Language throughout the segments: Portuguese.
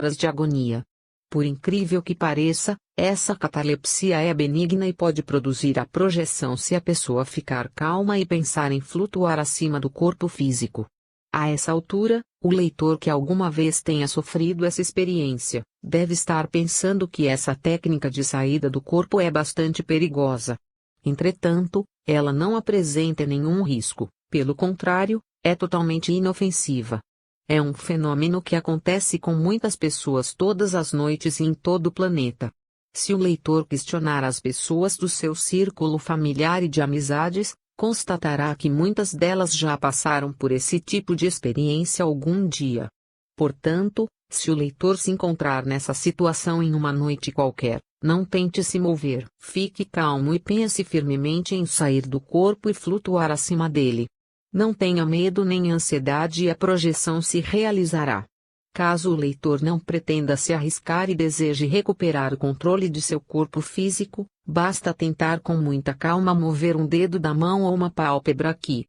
horas de agonia. Por incrível que pareça, essa catalepsia é benigna e pode produzir a projeção se a pessoa ficar calma e pensar em flutuar acima do corpo físico. A essa altura, o leitor que alguma vez tenha sofrido essa experiência, deve estar pensando que essa técnica de saída do corpo é bastante perigosa. Entretanto, ela não apresenta nenhum risco, pelo contrário, é totalmente inofensiva. É um fenômeno que acontece com muitas pessoas todas as noites e em todo o planeta. Se o leitor questionar as pessoas do seu círculo familiar e de amizades, constatará que muitas delas já passaram por esse tipo de experiência algum dia. Portanto, se o leitor se encontrar nessa situação em uma noite qualquer, não tente se mover. Fique calmo e pense firmemente em sair do corpo e flutuar acima dele. Não tenha medo nem ansiedade e a projeção se realizará. Caso o leitor não pretenda se arriscar e deseje recuperar o controle de seu corpo físico, basta tentar com muita calma mover um dedo da mão ou uma pálpebra aqui.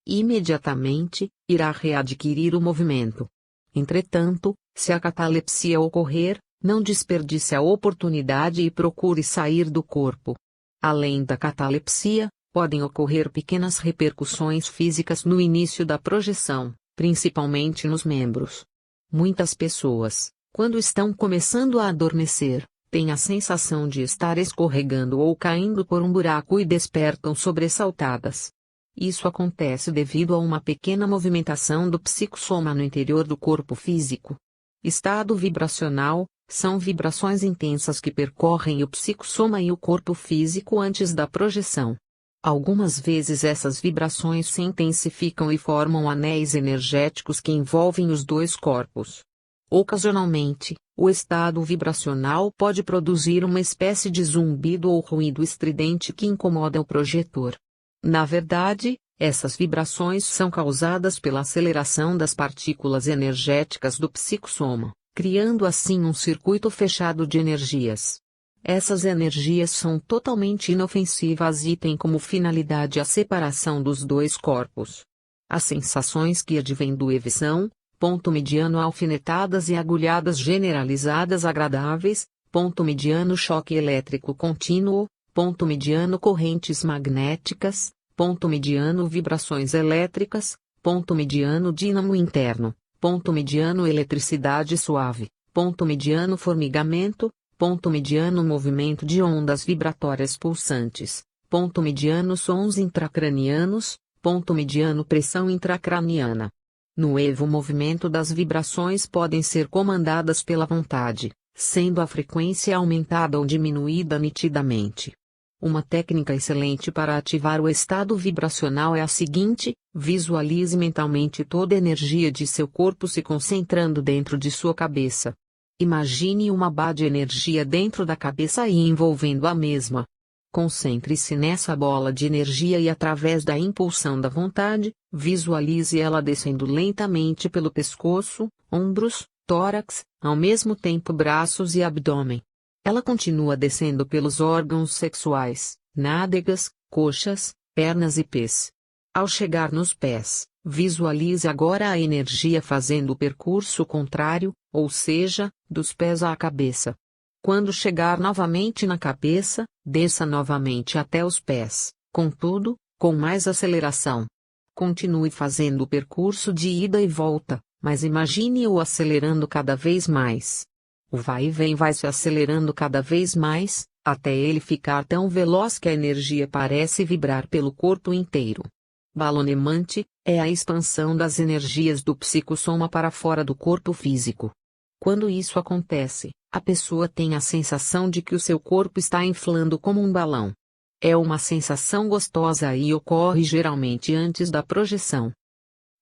Imediatamente, irá readquirir o movimento. Entretanto, se a catalepsia ocorrer, não desperdice a oportunidade e procure sair do corpo. Além da catalepsia, podem ocorrer pequenas repercussões físicas no início da projeção, principalmente nos membros. Muitas pessoas, quando estão começando a adormecer, têm a sensação de estar escorregando ou caindo por um buraco e despertam sobressaltadas. Isso acontece devido a uma pequena movimentação do psicossoma no interior do corpo físico. Estado vibracional: são vibrações intensas que percorrem o psicossoma e o corpo físico antes da projeção. Algumas vezes essas vibrações se intensificam e formam anéis energéticos que envolvem os dois corpos. Ocasionalmente, o estado vibracional pode produzir uma espécie de zumbido ou ruído estridente que incomoda o projetor. Na verdade, essas vibrações são causadas pela aceleração das partículas energéticas do psicossoma, criando assim um circuito fechado de energias. Essas energias são totalmente inofensivas e têm como finalidade a separação dos dois corpos. As sensações que advêm do EV são: ponto mediano alfinetadas e agulhadas generalizadas agradáveis, ponto mediano choque elétrico contínuo, ponto mediano correntes magnéticas, ponto mediano vibrações elétricas, ponto mediano dínamo interno, ponto mediano eletricidade suave, ponto mediano formigamento, ponto mediano movimento de ondas vibratórias pulsantes, ponto mediano sons intracranianos, ponto mediano pressão intracraniana. No EVO, o movimento das vibrações podem ser comandadas pela vontade, sendo a frequência aumentada ou diminuída nitidamente. Uma técnica excelente para ativar o estado vibracional é a seguinte: visualize mentalmente toda a energia de seu corpo se concentrando dentro de sua cabeça. Imagine uma barra de energia dentro da cabeça e envolvendo a mesma. Concentre-se nessa bola de energia e, através da impulsão da vontade, visualize ela descendo lentamente pelo pescoço, ombros, tórax, ao mesmo tempo braços e abdômen. Ela continua descendo pelos órgãos sexuais, nádegas, coxas, pernas e pés. Ao chegar nos pés, visualize agora a energia fazendo o percurso contrário, ou seja, dos pés à cabeça. Quando chegar novamente na cabeça, desça novamente até os pés, contudo, com mais aceleração. Continue fazendo o percurso de ida e volta, mas imagine-o acelerando cada vez mais. O vai e vem vai se acelerando cada vez mais, até ele ficar tão veloz que a energia parece vibrar pelo corpo inteiro. Balonemante é a expansão das energias do psicossoma para fora do corpo físico. Quando isso acontece, a pessoa tem a sensação de que o seu corpo está inflando como um balão. É uma sensação gostosa e ocorre geralmente antes da projeção.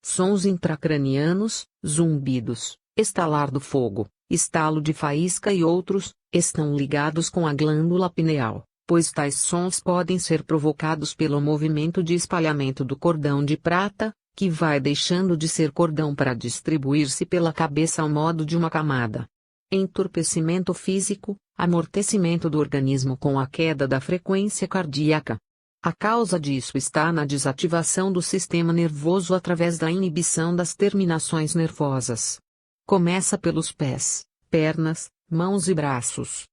Sons intracranianos, zumbidos, estalar do fogo, estalo de faísca e outros, estão ligados com a glândula pineal, pois tais sons podem ser provocados pelo movimento de espalhamento do cordão de prata, que vai deixando de ser cordão para distribuir-se pela cabeça ao modo de uma camada. Entorpecimento físico, amortecimento do organismo com a queda da frequência cardíaca. A causa disso está na desativação do sistema nervoso através da inibição das terminações nervosas. Começa pelos pés, pernas, mãos e braços.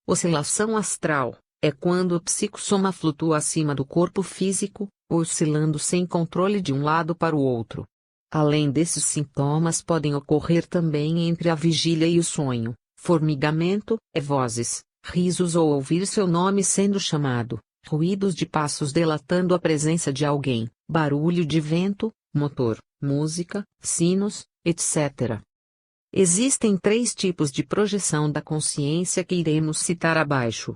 Oscilação astral é quando o psicossoma flutua acima do corpo físico, oscilando sem controle de um lado para o outro. Além desses sintomas podem ocorrer também entre a vigília e o sonho, formigamento, vozes, risos ou ouvir seu nome sendo chamado, ruídos de passos delatando a presença de alguém, barulho de vento, motor, música, sinos, etc. Existem 3 tipos de projeção da consciência que iremos citar abaixo.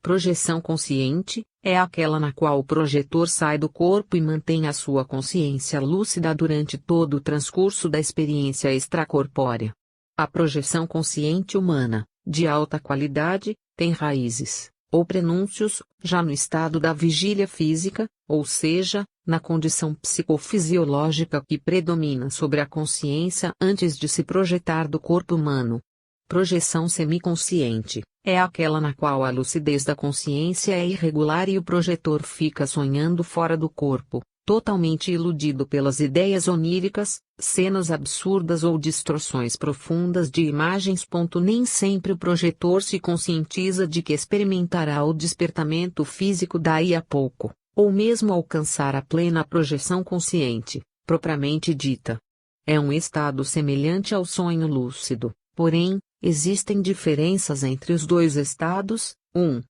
Projeção consciente é aquela na qual o projetor sai do corpo e mantém a sua consciência lúcida durante todo o transcurso da experiência extracorpórea. A projeção consciente humana, de alta qualidade, tem raízes, ou prenúncios, já no estado da vigília física, ou seja, na condição psicofisiológica que predomina sobre a consciência antes de se projetar do corpo humano. Projeção semiconsciente é aquela na qual a lucidez da consciência é irregular e o projetor fica sonhando fora do corpo, totalmente iludido pelas ideias oníricas, cenas absurdas ou distorções profundas de imagens. Nem sempre o projetor se conscientiza de que experimentará o despertamento físico daí a pouco, ou mesmo alcançar a plena projeção consciente, propriamente dita. É um estado semelhante ao sonho lúcido, porém, existem diferenças entre os 2 estados. 1.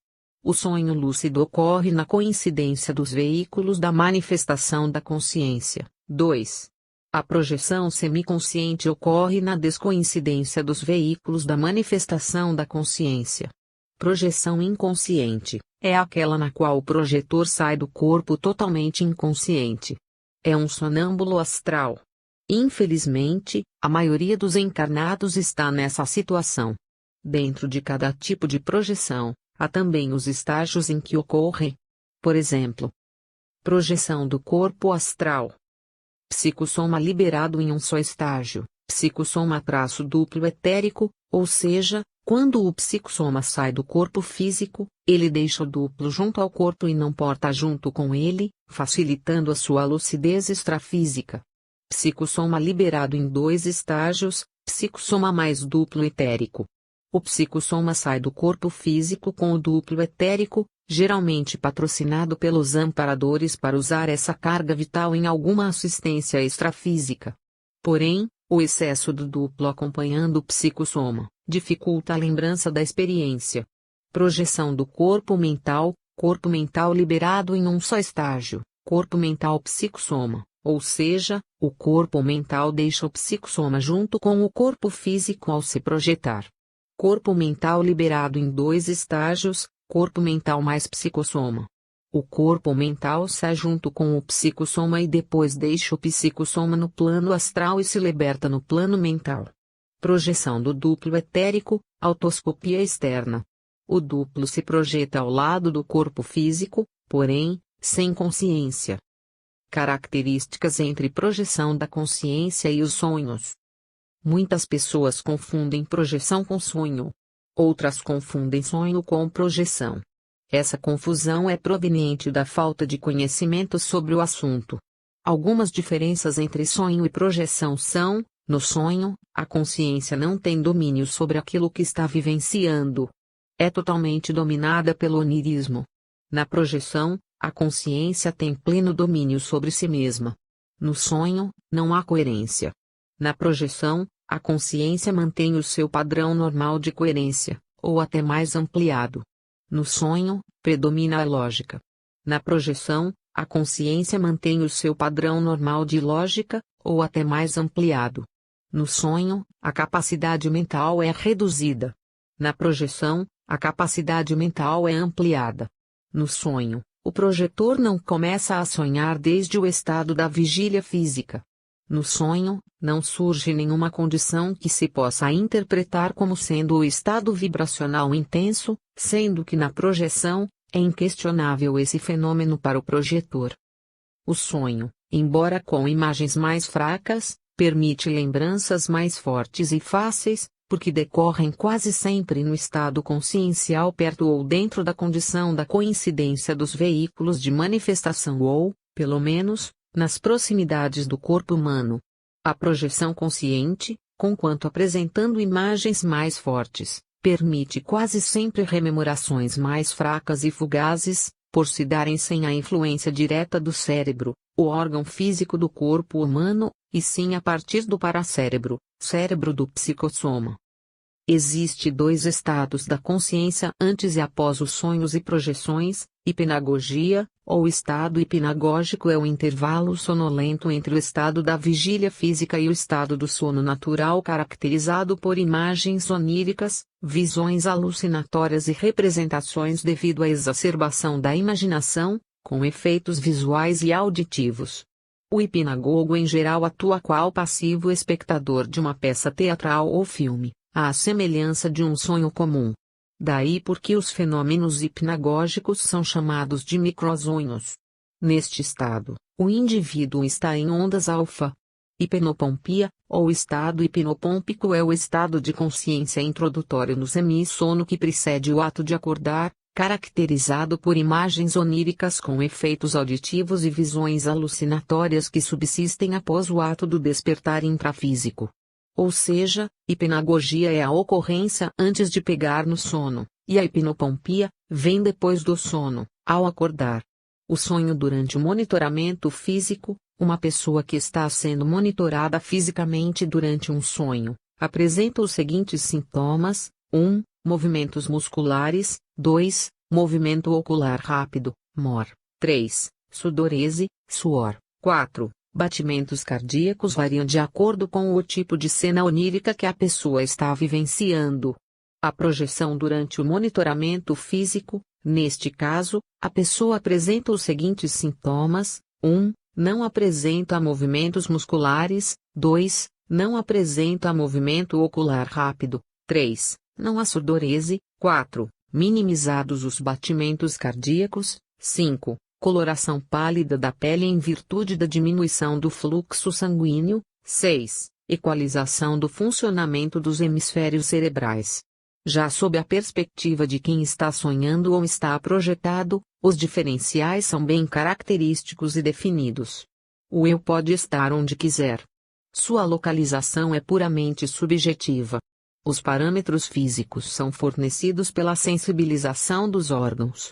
O sonho lúcido ocorre na coincidência dos veículos da manifestação da consciência. 2. A projeção semiconsciente ocorre na descoincidência dos veículos da manifestação da consciência. Projeção inconsciente é aquela na qual o projetor sai do corpo totalmente inconsciente. É um sonâmbulo astral. Infelizmente, a maioria dos encarnados está nessa situação. Dentro de cada tipo de projeção, há também os estágios em que ocorre. Por exemplo, projeção do corpo astral. Psicossoma liberado em um só estágio, psicossoma duplo etérico, ou seja, quando o psicossoma sai do corpo físico, ele deixa o duplo junto ao corpo e não porta junto com ele, facilitando a sua lucidez extrafísica. Psicossoma liberado em 2 estágios, psicossoma mais duplo etérico. O psicossoma sai do corpo físico com o duplo etérico, geralmente patrocinado pelos amparadores para usar essa carga vital em alguma assistência extrafísica. Porém, o excesso do duplo acompanhando o psicossoma dificulta a lembrança da experiência. Projeção do corpo mental liberado em um só estágio, corpo mental psicossoma. Ou seja, o corpo mental deixa o psicossoma junto com o corpo físico ao se projetar. Corpo mental liberado em 2 estágios, corpo mental mais psicossoma. O corpo mental sai junto com o psicossoma e depois deixa o psicossoma no plano astral e se liberta no plano mental. Projeção do duplo etérico, autoscopia externa. O duplo se projeta ao lado do corpo físico, porém, sem consciência. Características entre projeção da consciência e os sonhos. Muitas pessoas confundem projeção com sonho. Outras confundem sonho com projeção. Essa confusão é proveniente da falta de conhecimento sobre o assunto. Algumas diferenças entre sonho e projeção são: no sonho, a consciência não tem domínio sobre aquilo que está vivenciando. É totalmente dominada pelo onirismo. Na projeção, a consciência tem pleno domínio sobre si mesma. No sonho, não há coerência. Na projeção, a consciência mantém o seu padrão normal de coerência, ou até mais ampliado. No sonho, predomina a lógica. Na projeção, a consciência mantém o seu padrão normal de lógica, ou até mais ampliado. No sonho, a capacidade mental é reduzida. Na projeção, a capacidade mental é ampliada. No sonho, o projetor não começa a sonhar desde o estado da vigília física. No sonho, não surge nenhuma condição que se possa interpretar como sendo o estado vibracional intenso, sendo que na projeção, é inquestionável esse fenômeno para o projetor. O sonho, embora com imagens mais fracas, permite lembranças mais fortes e fáceis, porque decorrem quase sempre no estado consciencial perto ou dentro da condição da coincidência dos veículos de manifestação ou, pelo menos, nas proximidades do corpo humano. A projeção consciente conquanto apresentando imagens mais fortes, permite quase sempre rememorações mais fracas e fugazes, por se darem sem a influência direta do cérebro, o órgão físico do corpo humano, e sim a partir do paracérebro, cérebro do psicossoma. Existe dois estados da consciência antes e após os sonhos e projeções. Hipnagogia, ou estado hipnagógico é o intervalo sonolento entre o estado da vigília física e o estado do sono natural caracterizado por imagens oníricas, visões alucinatórias e representações devido à exacerbação da imaginação, com efeitos visuais e auditivos. O hipnagogo em geral atua qual passivo espectador de uma peça teatral ou filme, à semelhança de um sonho comum. Daí porque os fenômenos hipnagógicos são chamados de microsonhos. Neste estado, o indivíduo está em ondas alfa. Hipnopompia, ou estado hipnopômpico é o estado de consciência introdutório no semissono que precede o ato de acordar, caracterizado por imagens oníricas com efeitos auditivos e visões alucinatórias que subsistem após o ato do despertar intrafísico. Ou seja, hipnagogia é a ocorrência antes de pegar no sono, e a hipnopompia vem depois do sono, ao acordar. O sonho durante o monitoramento físico, uma pessoa que está sendo monitorada fisicamente durante um sonho, apresenta os seguintes sintomas: 1. Movimentos musculares, 2. Movimento ocular rápido, MOR, 3. Sudorese, suor, 4. Batimentos cardíacos variam de acordo com o tipo de cena onírica que a pessoa está vivenciando. A projeção durante o monitoramento físico, neste caso, a pessoa apresenta os seguintes sintomas: 1. Não apresenta movimentos musculares, 2. Não apresenta movimento ocular rápido, 3. Não há sudorese, 4. Minimizados os batimentos cardíacos, 5. Coloração pálida da pele em virtude da diminuição do fluxo sanguíneo, 6. Equalização do funcionamento dos hemisférios cerebrais. Já sob a perspectiva de quem está sonhando ou está projetado, os diferenciais são bem característicos e definidos. O eu pode estar onde quiser. Sua localização é puramente subjetiva. Os parâmetros físicos são fornecidos pela sensibilização dos órgãos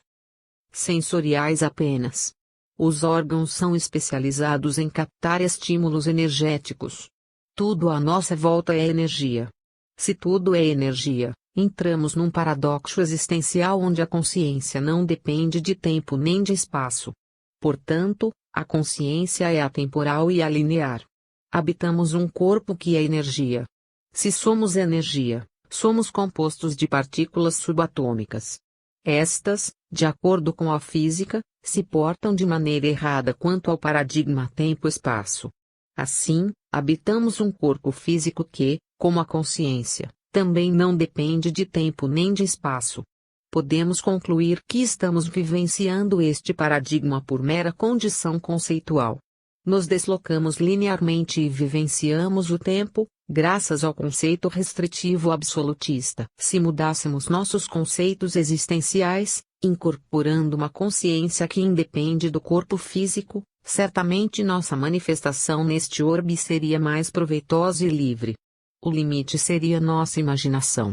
sensoriais apenas. Os órgãos são especializados em captar estímulos energéticos. Tudo à nossa volta é energia. Se tudo é energia, entramos num paradoxo existencial onde a consciência não depende de tempo nem de espaço. Portanto, a consciência é atemporal e alinear. Habitamos um corpo que é energia. Se somos energia, somos compostos de partículas subatômicas. Estas, de acordo com a física, se portam de maneira errada quanto ao paradigma tempo-espaço. Assim, habitamos um corpo físico que, como a consciência, também não depende de tempo nem de espaço. Podemos concluir que estamos vivenciando este paradigma por mera condição conceitual. Nos deslocamos linearmente e vivenciamos o tempo, graças ao conceito restritivo absolutista. Se mudássemos nossos conceitos existenciais, incorporando uma consciência que independe do corpo físico, certamente nossa manifestação neste orbe seria mais proveitosa e livre. O limite seria nossa imaginação.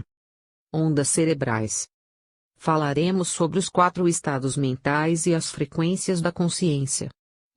Ondas cerebrais. Falaremos sobre os 4 estados mentais e as frequências da consciência.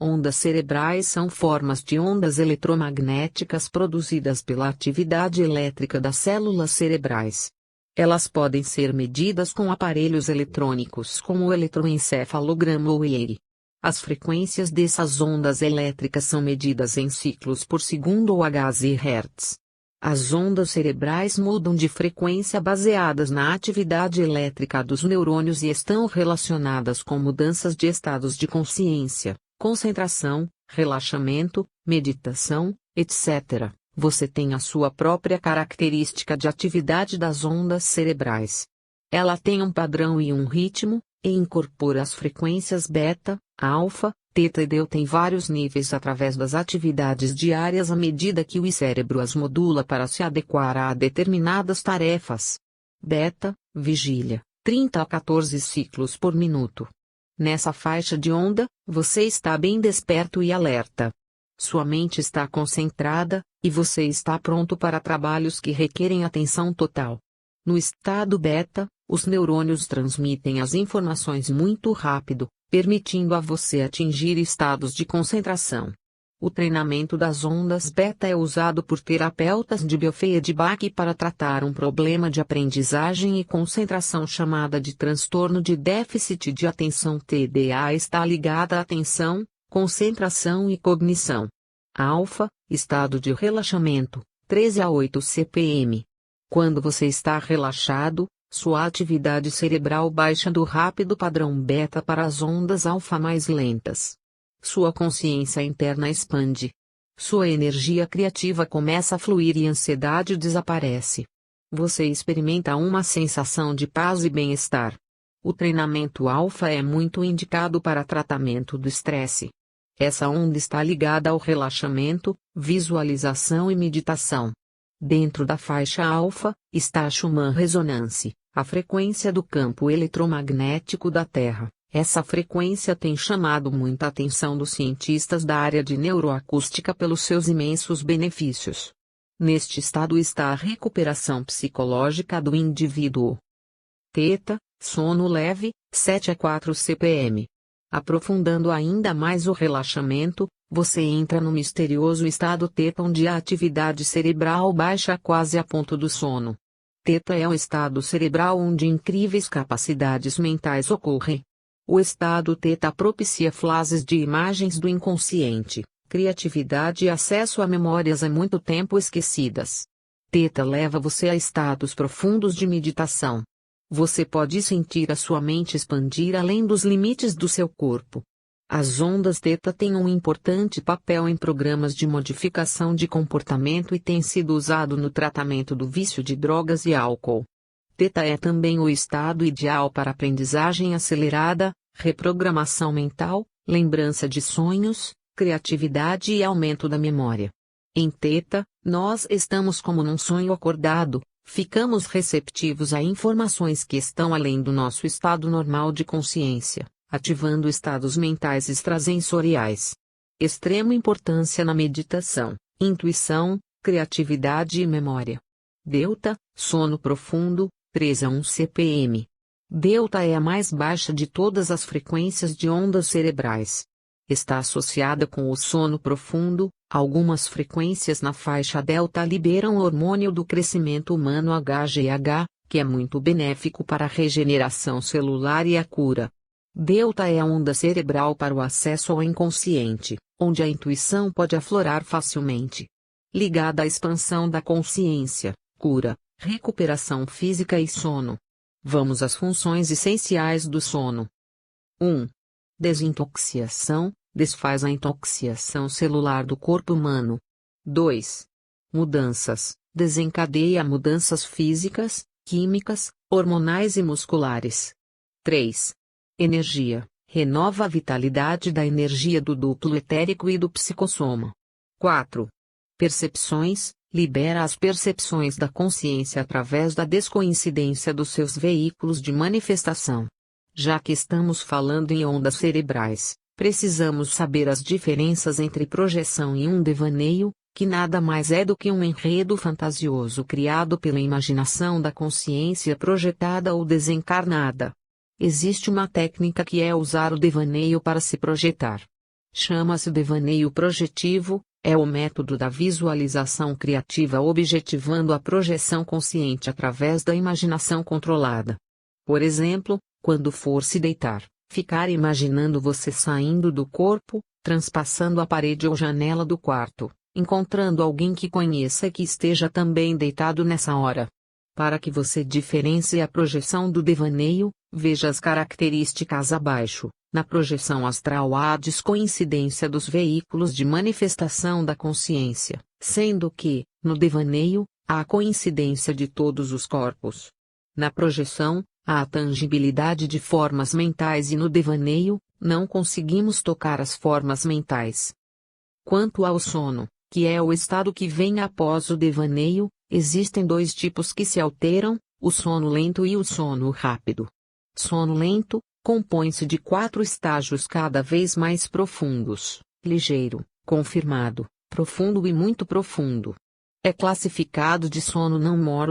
Ondas cerebrais são formas de ondas eletromagnéticas produzidas pela atividade elétrica das células cerebrais. Elas podem ser medidas com aparelhos eletrônicos como o eletroencefalograma ou EEG. As frequências dessas ondas elétricas são medidas em ciclos por segundo ou Hz. As ondas cerebrais mudam de frequência baseadas na atividade elétrica dos neurônios e estão relacionadas com mudanças de estados de consciência, concentração, relaxamento, meditação, etc. Você tem a sua própria característica de atividade das ondas cerebrais. Ela tem um padrão e um ritmo, e incorpora as frequências beta, alfa, teta e delta em vários níveis através das atividades diárias à medida que o cérebro as modula para se adequar a determinadas tarefas. Beta, vigília, 30 a 14 ciclos por minuto. Nessa faixa de onda, você está bem desperto e alerta. Sua mente está concentrada, e você está pronto para trabalhos que requerem atenção total. No estado beta, os neurônios transmitem as informações muito rápido, permitindo a você atingir estados de concentração. O treinamento das ondas beta é usado por terapeutas de biofeedback para tratar um problema de aprendizagem e concentração chamada de transtorno de déficit de atenção TDA. Está ligada à atenção, concentração e cognição. Alfa, estado de relaxamento, 13 a 8 CPM. Quando você está relaxado, sua atividade cerebral baixa do rápido padrão beta para as ondas alfa mais lentas. Sua consciência interna expande. Sua energia criativa começa a fluir e a ansiedade desaparece. Você experimenta uma sensação de paz e bem-estar. O treinamento alfa é muito indicado para tratamento do estresse. Essa onda está ligada ao relaxamento, visualização e meditação. Dentro da faixa alfa, está a Schumann Resonance, a frequência do campo eletromagnético da Terra. Essa frequência tem chamado muita atenção dos cientistas da área de neuroacústica pelos seus imensos benefícios. Neste estado está a recuperação psicológica do indivíduo. Teta, sono leve, 7 a 4 CPM. Aprofundando ainda mais o relaxamento, você entra no misterioso estado teta onde a atividade cerebral baixa quase a ponto do sono. Teta é um estado cerebral onde incríveis capacidades mentais ocorrem. O estado teta propicia flashes de imagens do inconsciente, criatividade e acesso a memórias há muito tempo esquecidas. Teta leva você a estados profundos de meditação. Você pode sentir a sua mente expandir além dos limites do seu corpo. As ondas teta têm um importante papel em programas de modificação de comportamento e têm sido usado no tratamento do vício de drogas e álcool. Teta é também o estado ideal para aprendizagem acelerada, reprogramação mental, lembrança de sonhos, criatividade e aumento da memória. Em teta, nós estamos como num sonho acordado, ficamos receptivos a informações que estão além do nosso estado normal de consciência, ativando estados mentais extrasensoriais. Extrema importância na meditação, intuição, criatividade e memória. Delta, sono profundo, 3 a 1 CPM. Delta é a mais baixa de todas as frequências de ondas cerebrais. Está associada com o sono profundo. Algumas frequências na faixa delta liberam o hormônio do crescimento humano HGH, que é muito benéfico para a regeneração celular e a cura. Delta é a onda cerebral para o acesso ao inconsciente, onde a intuição pode aflorar facilmente. Ligada à expansão da consciência, cura, recuperação física e sono. Vamos às funções essenciais do sono. 1. Desintoxicação. Desfaz a intoxicação celular do corpo humano. 2. Mudanças. Desencadeia mudanças físicas, químicas, hormonais e musculares. 3. Energia. Renova a vitalidade da energia do duplo etérico e do psicossoma. 4. Percepções. Libera as percepções da consciência através da descoincidência dos seus veículos de manifestação. Já que estamos falando em ondas cerebrais, precisamos saber as diferenças entre projeção e um devaneio, que nada mais é do que um enredo fantasioso criado pela imaginação da consciência projetada ou desencarnada. Existe uma técnica que é usar o devaneio para se projetar. Chama-se devaneio projetivo, é o método da visualização criativa objetivando a projeção consciente através da imaginação controlada. Por exemplo, quando for se deitar, ficar imaginando você saindo do corpo, transpassando a parede ou janela do quarto, encontrando alguém que conheça e que esteja também deitado nessa hora. Para que você diferencie a projeção do devaneio, veja as características abaixo. Na projeção astral há a descoincidência dos veículos de manifestação da consciência, sendo que, no devaneio, há a coincidência de todos os corpos. Na projeção, há a tangibilidade de formas mentais e no devaneio, não conseguimos tocar as formas mentais. Quanto ao sono, que é o estado que vem após o devaneio, existem dois tipos que se alteram, o sono lento e o sono rápido. Sono lento compõe-se de 4 estágios cada vez mais profundos: ligeiro, Confirmado, profundo e muito profundo. É classificado de sono não MOR,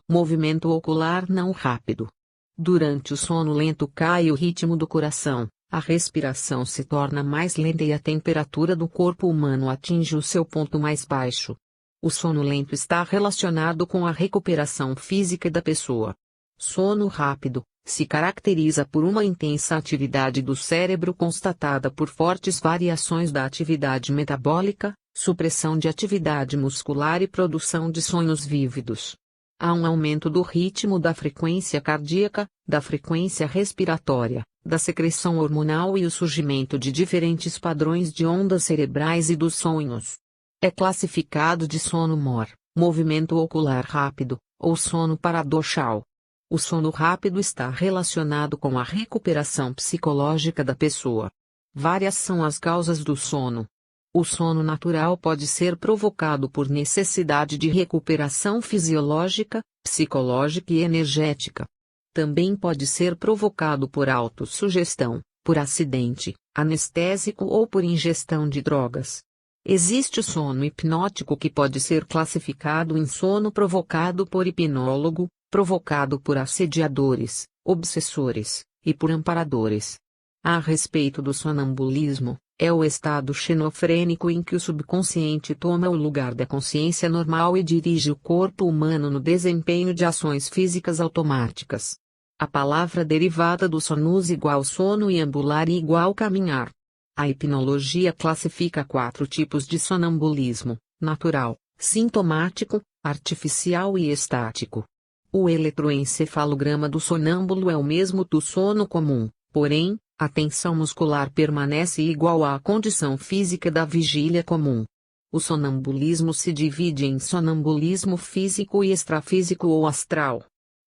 movimento ocular não rápido. Durante o sono lento cai o ritmo do coração, a respiração se torna mais lenta e a temperatura do corpo humano atinge o seu ponto mais baixo. O sono lento está relacionado com a recuperação física da pessoa. Sono rápido se caracteriza por uma intensa atividade do cérebro constatada por fortes variações da atividade metabólica, supressão de atividade muscular e produção de sonhos vívidos. Há um aumento do ritmo da frequência cardíaca, da frequência respiratória, da secreção hormonal e o surgimento de diferentes padrões de ondas cerebrais e dos sonhos. É classificado de sono MOR, movimento ocular rápido, ou sono paradoxal. O sono rápido está relacionado com a recuperação psicológica da pessoa. Várias são as causas do sono. O sono natural pode ser provocado por necessidade de recuperação fisiológica, psicológica e energética. Também pode ser provocado por autossugestão, por acidente, anestésico ou por ingestão de drogas. Existe o sono hipnótico que pode ser classificado em sono provocado por hipnólogo, provocado por assediadores, obsessores, e por amparadores. A respeito do sonambulismo, é o estado xenofrênico em que o subconsciente toma o lugar da consciência normal e dirige o corpo humano no desempenho de ações físicas automáticas. A palavra derivada do sonus igual sono e ambular igual caminhar. A hipnologia classifica 4 tipos de sonambulismo: natural, sintomático, artificial e estático. O eletroencefalograma do sonâmbulo é o mesmo do sono comum, porém, a tensão muscular permanece igual à condição física da vigília comum. O sonambulismo se divide em sonambulismo físico e extrafísico ou astral.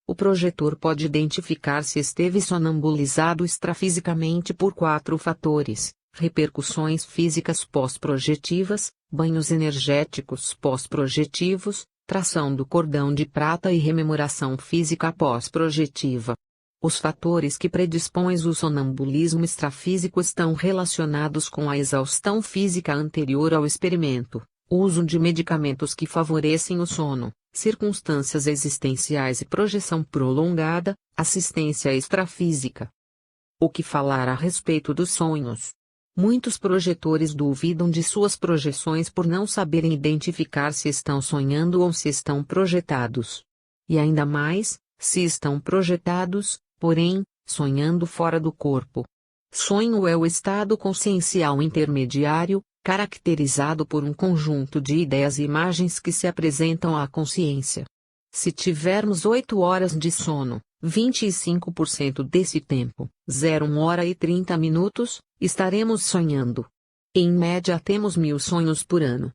O projetor pode identificar se esteve sonambulizado extrafisicamente por 4 fatores: repercussões físicas pós-projetivas, banhos energéticos pós-projetivos, tração do cordão de prata e rememoração física pós-projetiva. Os fatores que predispõem o sonambulismo extrafísico estão relacionados com a exaustão física anterior ao experimento, uso de medicamentos que favorecem o sono, circunstâncias existenciais e projeção prolongada, assistência extrafísica. O que falar a respeito dos sonhos? Muitos projetores duvidam de suas projeções por não saberem identificar se estão sonhando ou se estão projetados. E ainda mais, se estão projetados, porém, sonhando fora do corpo. Sonho é o estado consciencial intermediário, caracterizado por um conjunto de ideias e imagens que se apresentam à consciência. Se tivermos 8 horas de sono, 25% desse tempo, 1 hora e 30 minutos, estaremos sonhando. Em média temos 1000 sonhos por ano.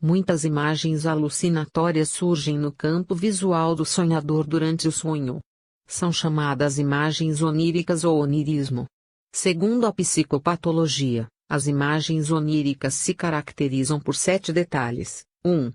Muitas imagens alucinatórias surgem no campo visual do sonhador durante o sonho. São chamadas imagens oníricas ou onirismo. Segundo a psicopatologia, as imagens oníricas se caracterizam por 7 detalhes. 1.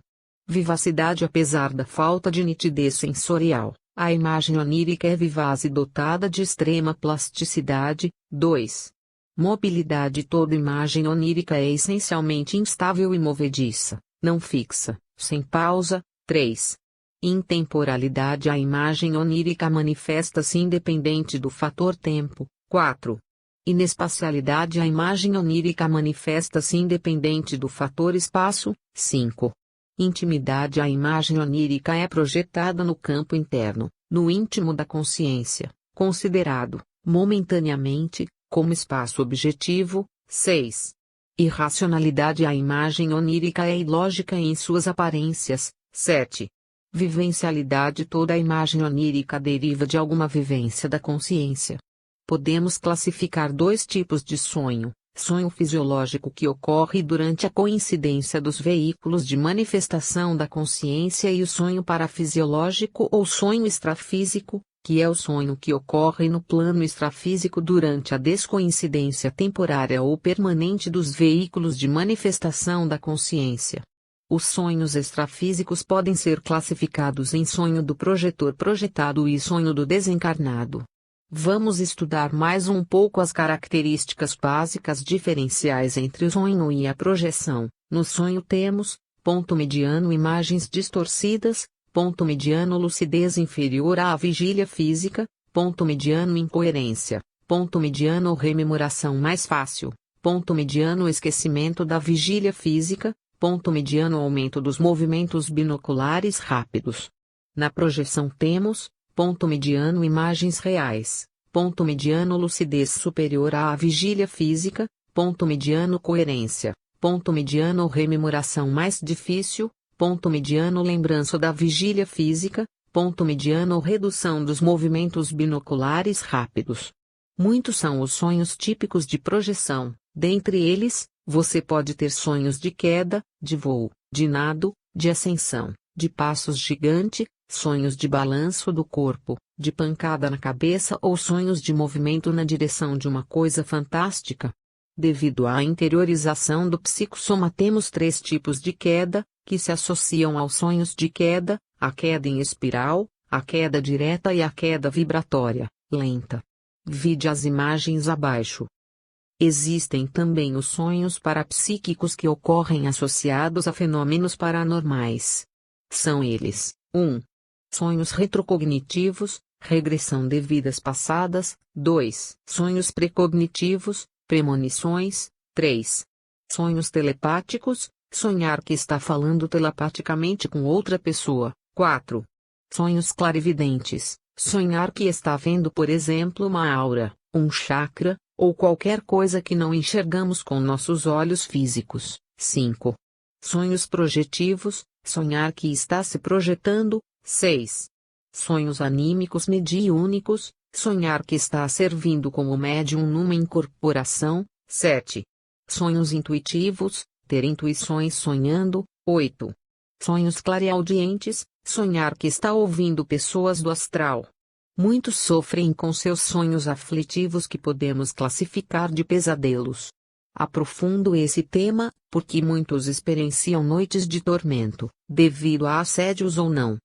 Vivacidade. Apesar da falta de nitidez sensorial, a imagem onírica é vivaz e dotada de extrema plasticidade. 2. Mobilidade. Toda imagem onírica é essencialmente instável e movediça, não fixa, sem pausa. 3. Intemporalidade. A imagem onírica manifesta-se independente do fator tempo. 4. Inespacialidade. A imagem onírica manifesta-se independente do fator espaço. 5. Intimidade. A imagem onírica é projetada no campo interno, no íntimo da consciência, considerado, momentaneamente, como espaço objetivo. 6. Irracionalidade. A imagem onírica é ilógica em suas aparências. 7. Vivencialidade. Toda a imagem onírica deriva de alguma vivência da consciência. Podemos classificar 2 tipos de sonho: sonho fisiológico, que ocorre durante a coincidência dos veículos de manifestação da consciência, e o sonho parafisiológico ou sonho extrafísico, que é o sonho que ocorre no plano extrafísico durante a descoincidência temporária ou permanente dos veículos de manifestação da consciência. Os sonhos extrafísicos podem ser classificados em sonho do projetor projetado e sonho do desencarnado. Vamos estudar mais um pouco as características básicas diferenciais entre o sonho e a projeção. No sonho temos, ponto mediano imagens distorcidas, ponto mediano lucidez inferior à vigília física, ponto mediano incoerência, ponto mediano rememoração mais fácil, ponto mediano esquecimento da vigília física, ponto mediano aumento dos movimentos binoculares rápidos. Na projeção temos, ponto mediano imagens reais, ponto mediano lucidez superior à vigília física, ponto mediano coerência, ponto mediano rememoração mais difícil, ponto mediano lembrança da vigília física, ponto mediano redução dos movimentos binoculares rápidos. Muitos são os sonhos típicos de projeção, dentre eles, você pode ter sonhos de queda, de voo, de nado, de ascensão, de passos gigante, sonhos de balanço do corpo, de pancada na cabeça ou sonhos de movimento na direção de uma coisa fantástica. Devido à interiorização do psicossoma temos 3 tipos de queda, que se associam aos sonhos de queda, a queda em espiral, a queda direta e a queda vibratória, lenta. Vide as imagens abaixo. Existem também os sonhos parapsíquicos que ocorrem associados a fenômenos paranormais. São eles: 1. Sonhos retrocognitivos, regressão de vidas passadas. 2. Sonhos precognitivos, premonições. 3. Sonhos telepáticos, sonhar que está falando telepaticamente com outra pessoa. 4. Sonhos clarividentes, sonhar que está vendo, por exemplo, uma aura, um chakra, ou qualquer coisa que não enxergamos com nossos olhos físicos. 5. Sonhos projetivos, sonhar que está se projetando. 6. Sonhos anímicos mediúnicos, sonhar que está servindo como médium numa incorporação. 7. Sonhos intuitivos, ter intuições sonhando. 8. Sonhos clareaudientes, sonhar que está ouvindo pessoas do astral. Muitos sofrem com seus sonhos aflitivos que podemos classificar de pesadelos. Aprofundo esse tema, porque muitos experienciam noites de tormento, devido a assédios ou não.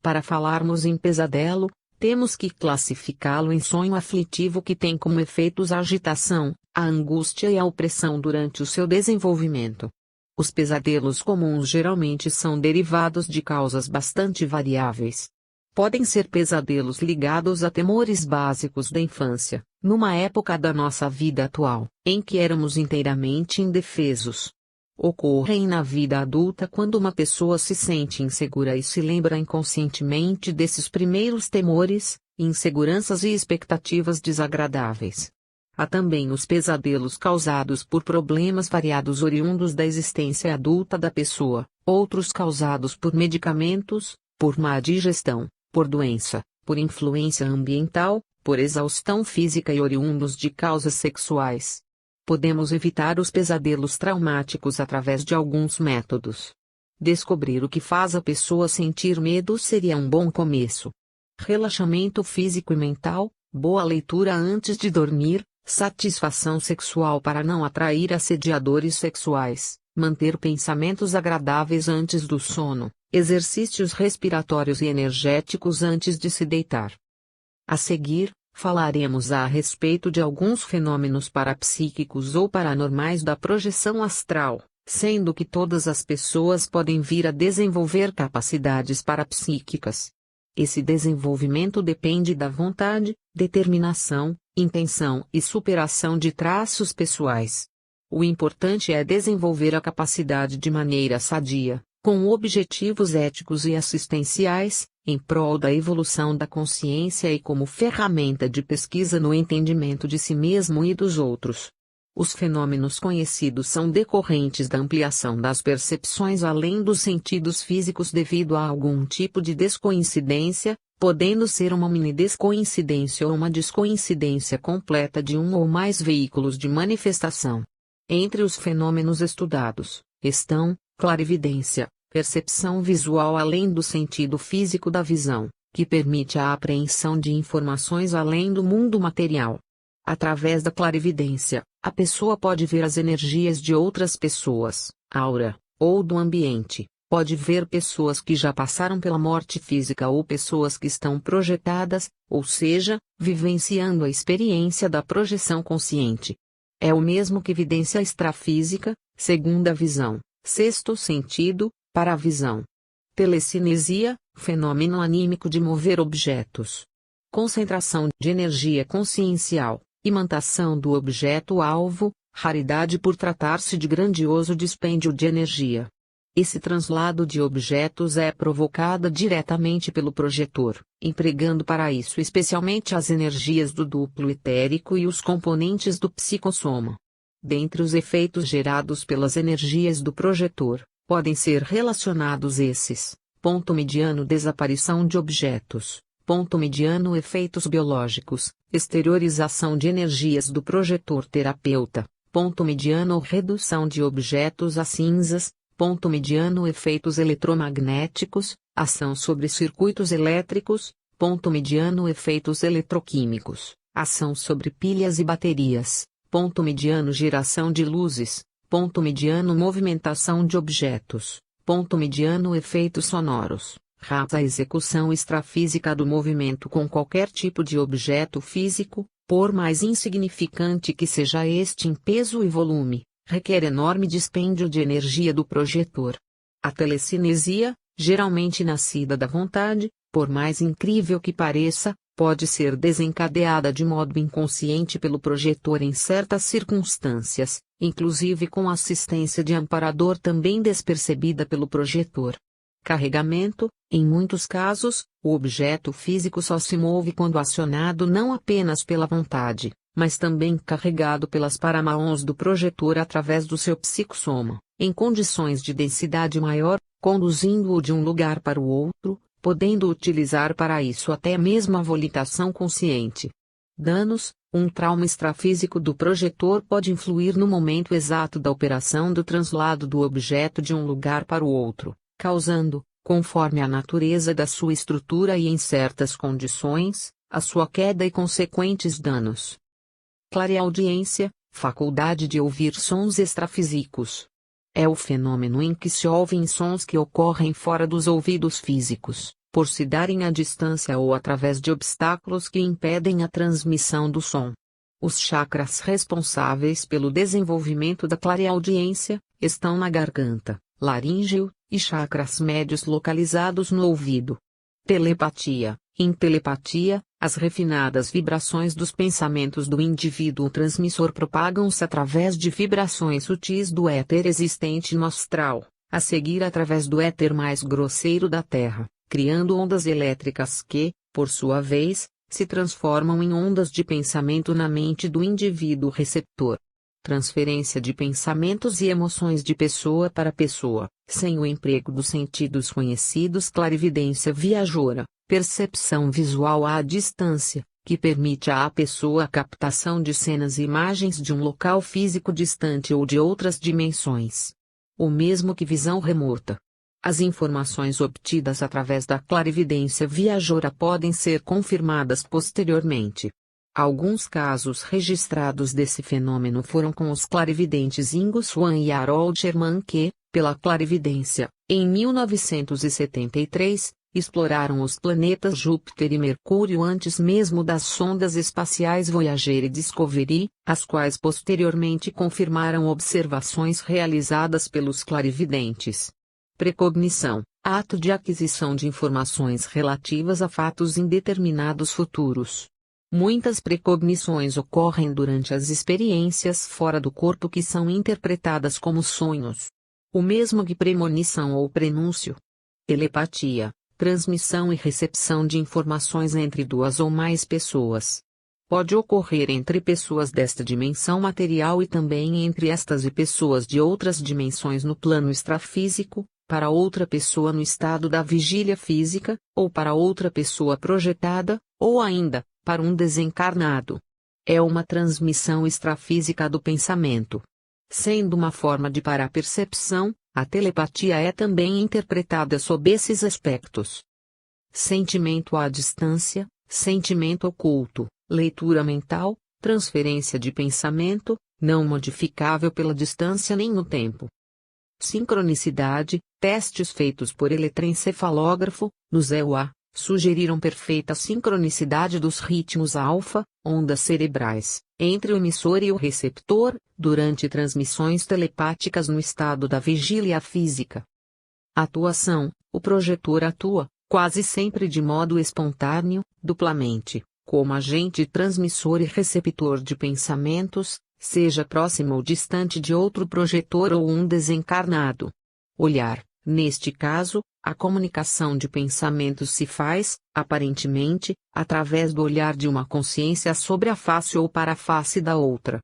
Para falarmos em pesadelo, temos que classificá-lo em sonho aflitivo que tem como efeitos a agitação, a angústia e a opressão durante o seu desenvolvimento. Os pesadelos comuns geralmente são derivados de causas bastante variáveis. Podem ser pesadelos ligados a temores básicos da infância, numa época da nossa vida atual, em que éramos inteiramente indefesos. Ocorrem na vida adulta quando uma pessoa se sente insegura e se lembra inconscientemente desses primeiros temores, inseguranças e expectativas desagradáveis. Há também os pesadelos causados por problemas variados oriundos da existência adulta da pessoa, outros causados por medicamentos, por má digestão, por doença, por influência ambiental, por exaustão física e oriundos de causas sexuais. Podemos evitar os pesadelos traumáticos através de alguns métodos. Descobrir o que faz a pessoa sentir medo seria um bom começo. Relaxamento físico e mental, boa leitura antes de dormir, satisfação sexual para não atrair assediadores sexuais, manter pensamentos agradáveis antes do sono, exercícios respiratórios e energéticos antes de se deitar. A seguir, falaremos a respeito de alguns fenômenos parapsíquicos ou paranormais da projeção astral, sendo que todas as pessoas podem vir a desenvolver capacidades parapsíquicas. Esse desenvolvimento depende da vontade, determinação, intenção e superação de traços pessoais. O importante é desenvolver a capacidade de maneira sadia, com objetivos éticos e assistenciais, em prol da evolução da consciência e como ferramenta de pesquisa no entendimento de si mesmo e dos outros. Os fenômenos conhecidos são decorrentes da ampliação das percepções além dos sentidos físicos devido a algum tipo de descoincidência, podendo ser uma mini-descoincidência ou uma descoincidência completa de um ou mais veículos de manifestação. Entre os fenômenos estudados, estão clarividência, percepção visual além do sentido físico da visão, que permite a apreensão de informações além do mundo material. Através da clarividência, a pessoa pode ver as energias de outras pessoas, aura, ou do ambiente. Pode ver pessoas que já passaram pela morte física ou pessoas que estão projetadas, ou seja, vivenciando a experiência da projeção consciente. É o mesmo que evidência extrafísica, segunda visão, sexto sentido, para a visão. Telecinesia, fenômeno anímico de mover objetos. Concentração de energia consciencial, imantação do objeto-alvo, raridade por tratar-se de grandioso dispêndio de energia. Esse translado de objetos é provocada diretamente pelo projetor, empregando para isso especialmente as energias do duplo etérico e os componentes do psicossoma. Dentre os efeitos gerados pelas energias do projetor, podem ser relacionados esses: ponto mediano desaparição de objetos, ponto mediano efeitos biológicos, exteriorização de energias do projetor terapeuta, ponto mediano redução de objetos a cinzas, ponto mediano efeitos eletromagnéticos, ação sobre circuitos elétricos, ponto mediano efeitos eletroquímicos, ação sobre pilhas e baterias, ponto mediano geração de luzes, ponto mediano movimentação de objetos, ponto mediano efeitos sonoros, rasa execução extrafísica do movimento com qualquer tipo de objeto físico, por mais insignificante que seja este em peso e volume, requer enorme dispêndio de energia do projetor. A telecinesia, geralmente nascida da vontade, por mais incrível que pareça, pode ser desencadeada de modo inconsciente pelo projetor em certas circunstâncias, inclusive com assistência de amparador também despercebida pelo projetor. Carregamento: em muitos casos, o objeto físico só se move quando acionado não apenas pela vontade, mas também carregado pelas paramãos do projetor através do seu psicossoma, em condições de densidade maior, conduzindo-o de um lugar para o outro, podendo utilizar para isso até mesmo a volitação consciente. Danos: um trauma extrafísico do projetor pode influir no momento exato da operação do translado do objeto de um lugar para o outro, causando, conforme a natureza da sua estrutura e em certas condições, a sua queda e consequentes danos. Clareaudiência, faculdade de ouvir sons extrafísicos. É o fenômeno em que se ouvem sons que ocorrem fora dos ouvidos físicos, por se darem à distância ou através de obstáculos que impedem a transmissão do som. Os chakras responsáveis pelo desenvolvimento da clareaudiência estão na garganta, laríngeo, e chakras médios localizados no ouvido. Telepatia: em telepatia, as refinadas vibrações dos pensamentos do indivíduo transmissor propagam-se através de vibrações sutis do éter existente no astral, a seguir através do éter mais grosseiro da Terra, criando ondas elétricas que, por sua vez, se transformam em ondas de pensamento na mente do indivíduo receptor. Transferência de pensamentos e emoções de pessoa para pessoa, sem o emprego dos sentidos conhecidos. Clarividência viajoura, percepção visual à distância, que permite à pessoa a captação de cenas e imagens de um local físico distante ou de outras dimensões. O mesmo que visão remota. As informações obtidas através da clarividência viajoura podem ser confirmadas posteriormente. Alguns casos registrados desse fenômeno foram com os clarividentes Ingo Swann e Harold Sherman que, pela clarividência, em 1973, exploraram os planetas Júpiter e Mercúrio antes mesmo das sondas espaciais Voyager e Discovery, as quais posteriormente confirmaram observações realizadas pelos clarividentes. Precognição: ato de aquisição de informações relativas a fatos indeterminados futuros. Muitas precognições ocorrem durante as experiências fora do corpo que são interpretadas como sonhos. O mesmo que premonição ou prenúncio. Telepatia: transmissão e recepção de informações entre duas ou mais pessoas. Pode ocorrer entre pessoas desta dimensão material e também entre estas e pessoas de outras dimensões no plano extrafísico, para outra pessoa no estado da vigília física, ou para outra pessoa projetada, ou ainda, para um desencarnado. É uma transmissão extrafísica do pensamento. Sendo uma forma de parapercepção, a telepatia é também interpretada sob esses aspectos. Sentimento à distância, sentimento oculto, leitura mental, transferência de pensamento, não modificável pela distância nem no tempo. Sincronicidade: testes feitos por eletroencefalógrafo, nos EUA, sugeriram perfeita sincronicidade dos ritmos alfa, ondas cerebrais, entre o emissor e o receptor, durante transmissões telepáticas no estado da vigília física. Atuação: o projetor atua, quase sempre de modo espontâneo, duplamente, como agente transmissor e receptor de pensamentos, seja próximo ou distante de outro projetor ou um desencarnado. Olhar: neste caso, a comunicação de pensamentos se faz, aparentemente, através do olhar de uma consciência sobre a face ou para a face da outra.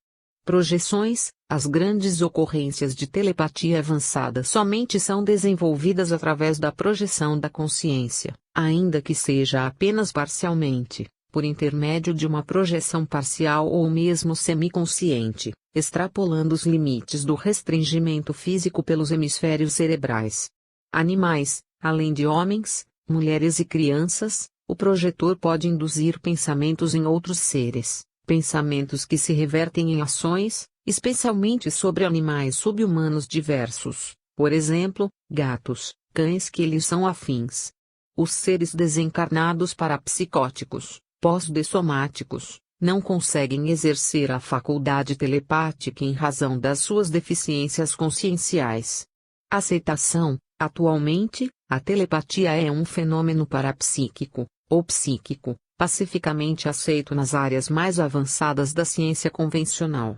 Projeções: as grandes ocorrências de telepatia avançada somente são desenvolvidas através da projeção da consciência, ainda que seja apenas parcialmente, por intermédio de uma projeção parcial ou mesmo semiconsciente, extrapolando os limites do restringimento físico pelos hemisférios cerebrais. Animais: além de homens, mulheres e crianças, o projetor pode induzir pensamentos em outros seres, pensamentos que se revertem em ações, especialmente sobre animais subhumanos diversos, por exemplo, gatos, cães que lhes são afins. Os seres desencarnados parapsicóticos, pós-dessomáticos, não conseguem exercer a faculdade telepática em razão das suas deficiências conscienciais. Aceitação: atualmente, a telepatia é um fenômeno parapsíquico, ou psíquico, pacificamente aceito nas áreas mais avançadas da ciência convencional.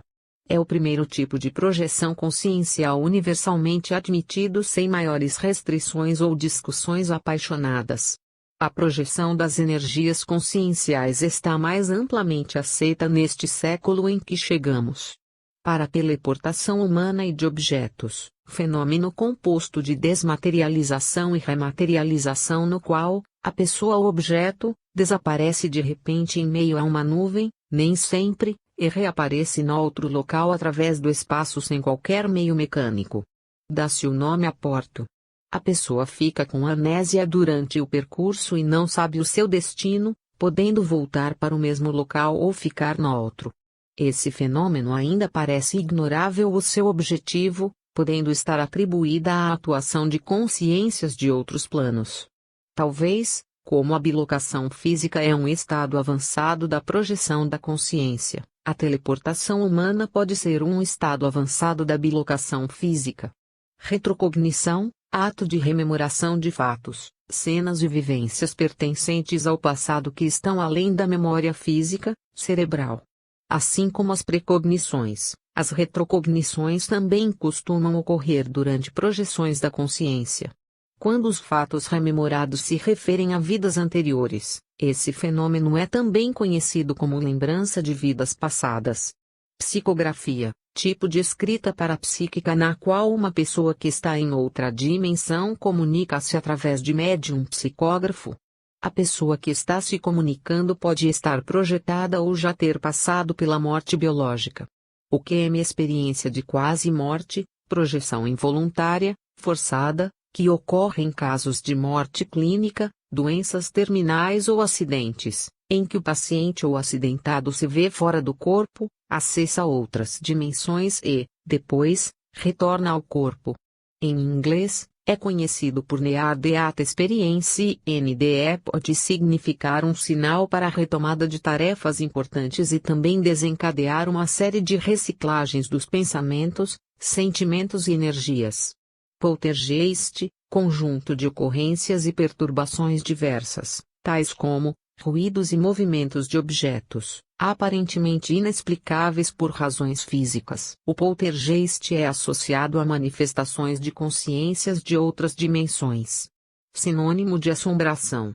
É o primeiro tipo de projeção consciencial universalmente admitido sem maiores restrições ou discussões apaixonadas. A projeção das energias conscienciais está mais amplamente aceita neste século em que chegamos. Para a teleportação humana e de objetos, fenômeno composto de desmaterialização e rematerialização no qual, a pessoa ou objeto, desaparece de repente em meio a uma nuvem, nem sempre, e reaparece no outro local através do espaço sem qualquer meio mecânico. Dá-se o nome aporto. A pessoa fica com amnésia durante o percurso e não sabe o seu destino, podendo voltar para o mesmo local ou ficar no outro. Esse fenômeno ainda parece ignorável o seu objetivo, podendo estar atribuída à atuação de consciências de outros planos. Talvez, como a bilocação física é um estado avançado da projeção da consciência, a teleportação humana pode ser um estado avançado da bilocação física. Retrocognição: ato de rememoração de fatos, cenas e vivências pertencentes ao passado que estão além da memória física, cerebral. Assim como as precognições, as retrocognições também costumam ocorrer durante projeções da consciência. Quando os fatos rememorados se referem a vidas anteriores, esse fenômeno é também conhecido como lembrança de vidas passadas. Psicografia: tipo de escrita parapsíquica na qual uma pessoa que está em outra dimensão comunica-se através de médium psicógrafo. A pessoa que está se comunicando pode estar projetada ou já ter passado pela morte biológica. O que é minha experiência de quase morte, projeção involuntária, forçada, que ocorre em casos de morte clínica, doenças terminais ou acidentes, em que o paciente ou acidentado se vê fora do corpo, acessa outras dimensões e, depois, retorna ao corpo. Em inglês, é conhecido por Near Death Experience e NDE pode significar um sinal para a retomada de tarefas importantes e também desencadear uma série de reciclagens dos pensamentos, sentimentos e energias. Poltergeist: conjunto de ocorrências e perturbações diversas, tais como ruídos e movimentos de objetos, aparentemente inexplicáveis por razões físicas. O poltergeist é associado a manifestações de consciências de outras dimensões. Sinônimo de assombração: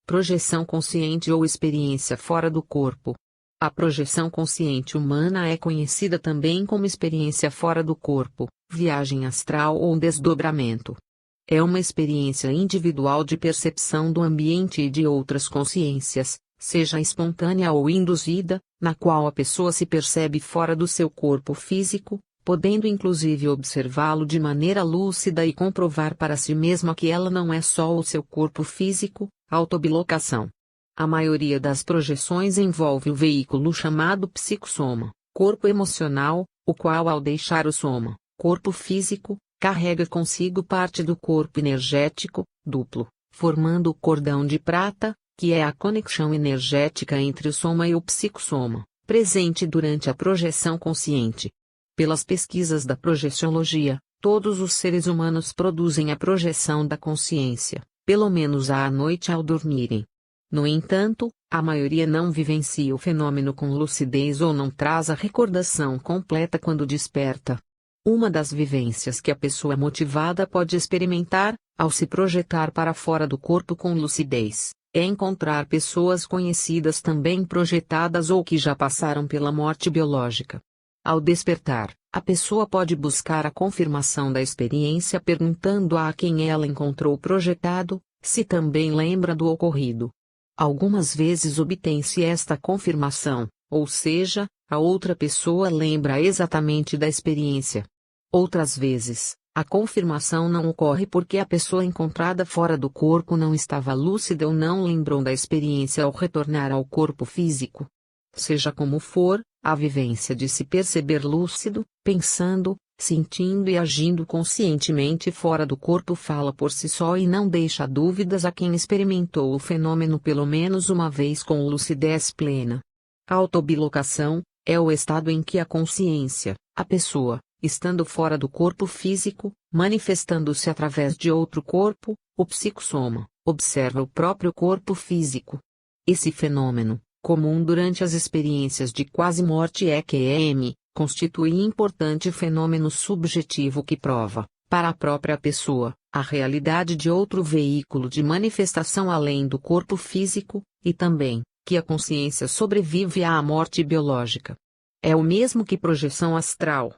projeção consciente ou experiência fora do corpo. A projeção consciente humana é conhecida também como experiência fora do corpo, viagem astral ou desdobramento. É uma experiência individual de percepção do ambiente e de outras consciências, seja espontânea ou induzida, na qual a pessoa se percebe fora do seu corpo físico, podendo inclusive observá-lo de maneira lúcida e comprovar para si mesma que ela não é só o seu corpo físico. Autobilocação: a maioria das projeções envolve o veículo chamado psicossoma, corpo emocional, o qual ao deixar o soma, corpo físico, carrega consigo parte do corpo energético, duplo, formando o cordão de prata, que é a conexão energética entre o soma e o psicossoma, presente durante a projeção consciente. Pelas pesquisas da projeciologia, todos os seres humanos produzem a projeção da consciência, pelo menos à noite ao dormirem. No entanto, a maioria não vivencia o fenômeno com lucidez ou não traz a recordação completa quando desperta. Uma das vivências que a pessoa motivada pode experimentar, ao se projetar para fora do corpo com lucidez, é encontrar pessoas conhecidas também projetadas ou que já passaram pela morte biológica. Ao despertar, a pessoa pode buscar a confirmação da experiência perguntando a quem ela encontrou projetado, se também lembra do ocorrido. Algumas vezes obtém-se esta confirmação, ou seja, a outra pessoa lembra exatamente da experiência. Outras vezes, a confirmação não ocorre porque a pessoa encontrada fora do corpo não estava lúcida ou não lembrou da experiência ao retornar ao corpo físico. Seja como for, a vivência de se perceber lúcido, pensando, sentindo e agindo conscientemente fora do corpo fala por si só e não deixa dúvidas a quem experimentou o fenômeno pelo menos uma vez com lucidez plena. A autobilocação é o estado em que a consciência, a pessoa, estando fora do corpo físico, manifestando-se através de outro corpo, o psicossoma, observa o próprio corpo físico. Esse fenômeno, comum durante as experiências de quase morte EQM, constitui importante fenômeno subjetivo que prova, para a própria pessoa, a realidade de outro veículo de manifestação além do corpo físico, e também, que a consciência sobrevive à morte biológica. É o mesmo que projeção astral.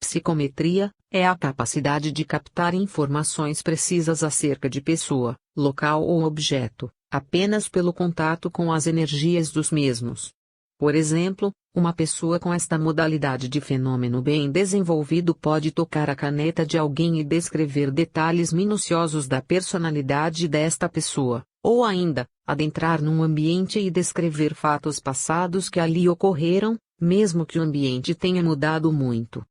Psicometria é a capacidade de captar informações precisas acerca de pessoa, local ou objeto, apenas pelo contato com as energias dos mesmos. Por exemplo, uma pessoa com esta modalidade de fenômeno bem desenvolvido pode tocar a caneta de alguém e descrever detalhes minuciosos da personalidade desta pessoa, ou ainda, adentrar num ambiente e descrever fatos passados que ali ocorreram, mesmo que o ambiente tenha mudado muito.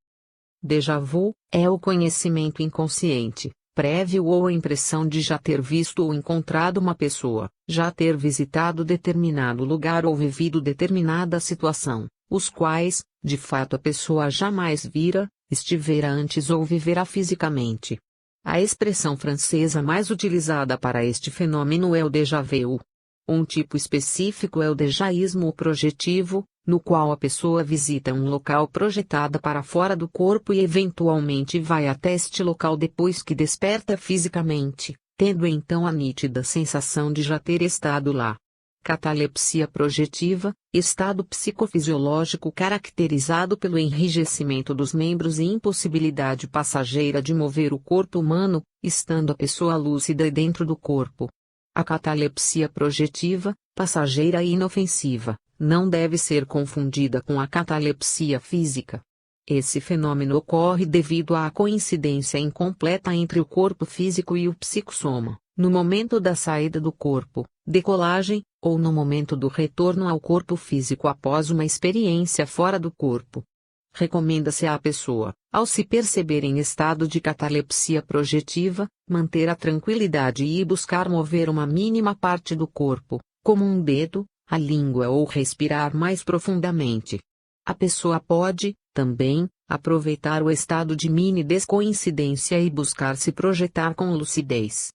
Déjà vu é o conhecimento inconsciente, prévio ou a impressão de já ter visto ou encontrado uma pessoa, já ter visitado determinado lugar ou vivido determinada situação, os quais, de fato a pessoa jamais vira, estivera antes ou viverá fisicamente. A expressão francesa mais utilizada para este fenômeno é o déjà vu. Um tipo específico é o dejaísmo projetivo, no qual a pessoa visita um local projetada para fora do corpo e eventualmente vai até este local depois que desperta fisicamente, tendo então a nítida sensação de já ter estado lá. Catalepsia projetiva, estado psicofisiológico caracterizado pelo enrijecimento dos membros e impossibilidade passageira de mover o corpo humano, estando a pessoa lúcida e dentro do corpo. A catalepsia projetiva, passageira e inofensiva, não deve ser confundida com a catalepsia física. Esse fenômeno ocorre devido à coincidência incompleta entre o corpo físico e o psicossoma, no momento da saída do corpo, decolagem, ou no momento do retorno ao corpo físico após uma experiência fora do corpo. Recomenda-se à pessoa, ao se perceber em estado de catalepsia projetiva, manter a tranquilidade e buscar mover uma mínima parte do corpo, como um dedo, a língua ou respirar mais profundamente. A pessoa pode, também, aproveitar o estado de mini-descoincidência e buscar se projetar com lucidez.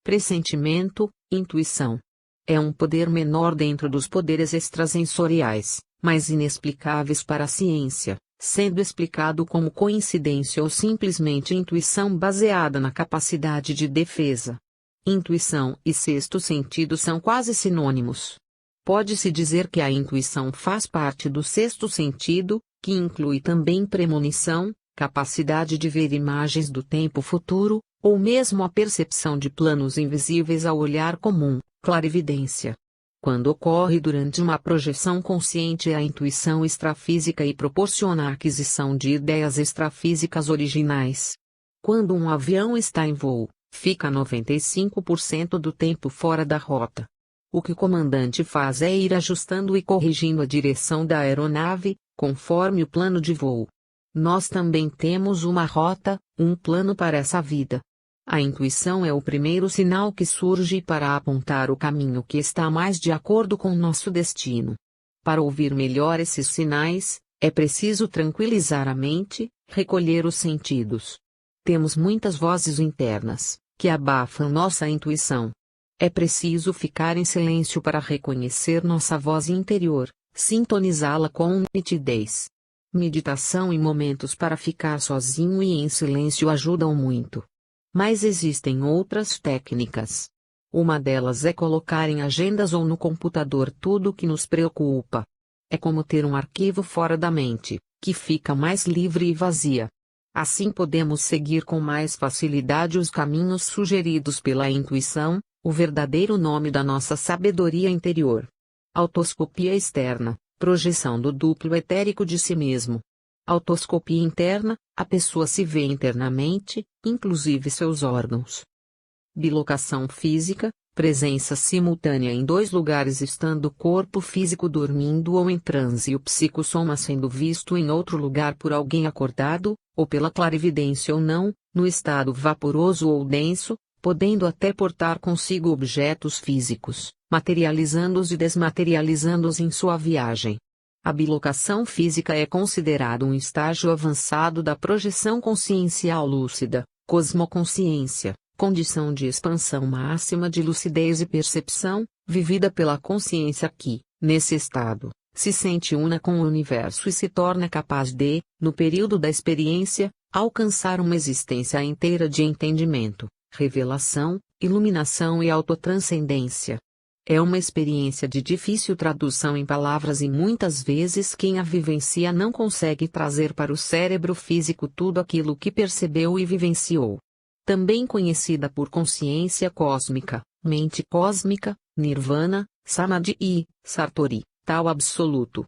Pressentimento, intuição. É um poder menor dentro dos poderes extrasensoriais, mas inexplicáveis para a ciência, sendo explicado como coincidência ou simplesmente intuição baseada na capacidade de defesa. Intuição e sexto sentido são quase sinônimos. Pode-se dizer que a intuição faz parte do sexto sentido, que inclui também premonição, capacidade de ver imagens do tempo futuro, ou mesmo a percepção de planos invisíveis ao olhar comum, clarividência. Quando ocorre durante uma projeção consciente, a intuição extrafísica e proporciona a aquisição de ideias extrafísicas originais. Quando um avião está em voo, fica 95% do tempo fora da rota. O que o comandante faz é ir ajustando e corrigindo a direção da aeronave, conforme o plano de voo. Nós também temos uma rota, um plano para essa vida. A intuição é o primeiro sinal que surge para apontar o caminho que está mais de acordo com nosso destino. Para ouvir melhor esses sinais, é preciso tranquilizar a mente, recolher os sentidos. Temos muitas vozes internas, que abafam nossa intuição. É preciso ficar em silêncio para reconhecer nossa voz interior, sintonizá-la com nitidez. Meditação e momentos para ficar sozinho e em silêncio ajudam muito. Mas existem outras técnicas. Uma delas é colocar em agendas ou no computador tudo o que nos preocupa. É como ter um arquivo fora da mente, que fica mais livre e vazia. Assim podemos seguir com mais facilidade os caminhos sugeridos pela intuição, o verdadeiro nome da nossa sabedoria interior. Autoscopia externa, projeção do duplo etérico de si mesmo. Autoscopia interna, a pessoa se vê internamente, inclusive seus órgãos. Bilocação física, presença simultânea em dois lugares estando o corpo físico dormindo ou em transe e o psicossoma sendo visto em outro lugar por alguém acordado, ou pela clarividência ou não, no estado vaporoso ou denso, podendo até portar consigo objetos físicos, materializando-os e desmaterializando-os em sua viagem. A bilocação física é considerado um estágio avançado da projeção consciencial lúcida, cosmoconsciência, condição de expansão máxima de lucidez e percepção, vivida pela consciência que, nesse estado, se sente una com o universo e se torna capaz de, no período da experiência, alcançar uma existência inteira de entendimento, revelação, iluminação e autotranscendência. É uma experiência de difícil tradução em palavras e muitas vezes quem a vivencia não consegue trazer para o cérebro físico tudo aquilo que percebeu e vivenciou. Também conhecida por consciência cósmica, mente cósmica, nirvana, samadhi e sartori, tal absoluto.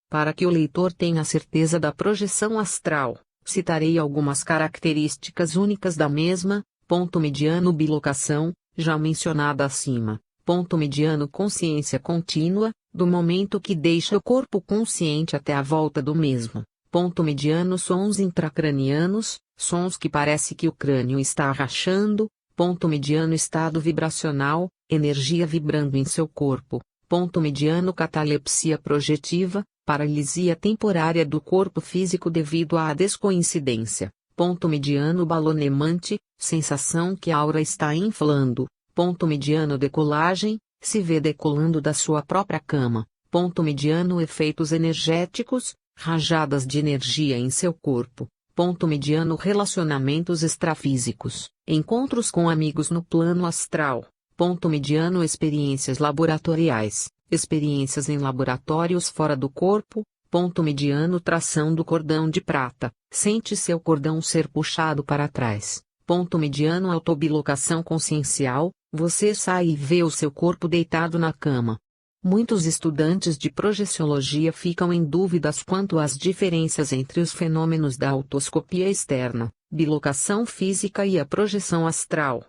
Para que o leitor tenha certeza da projeção astral, citarei algumas características únicas da mesma: ponto mediano bilocação, já mencionada acima. Ponto mediano consciência contínua, do momento que deixa o corpo consciente até a volta do mesmo. Ponto mediano sons intracranianos, sons que parece que o crânio está rachando. Ponto mediano estado vibracional, energia vibrando em seu corpo. Ponto mediano catalepsia projetiva, paralisia temporária do corpo físico devido à descoincidência. Ponto mediano balonemante, sensação que a aura está inflando. Ponto mediano decolagem, se vê decolando da sua própria cama. Ponto mediano efeitos energéticos, rajadas de energia em seu corpo. Ponto mediano relacionamentos extrafísicos, encontros com amigos no plano astral. Ponto mediano experiências laboratoriais, experiências em laboratórios fora do corpo. Ponto mediano tração do cordão de prata, sente seu cordão ser puxado para trás. Ponto mediano autobilocação consciencial, você sai e vê o seu corpo deitado na cama. Muitos estudantes de projeciologia ficam em dúvidas quanto às diferenças entre os fenômenos da autoscopia externa, bilocação física e a projeção astral.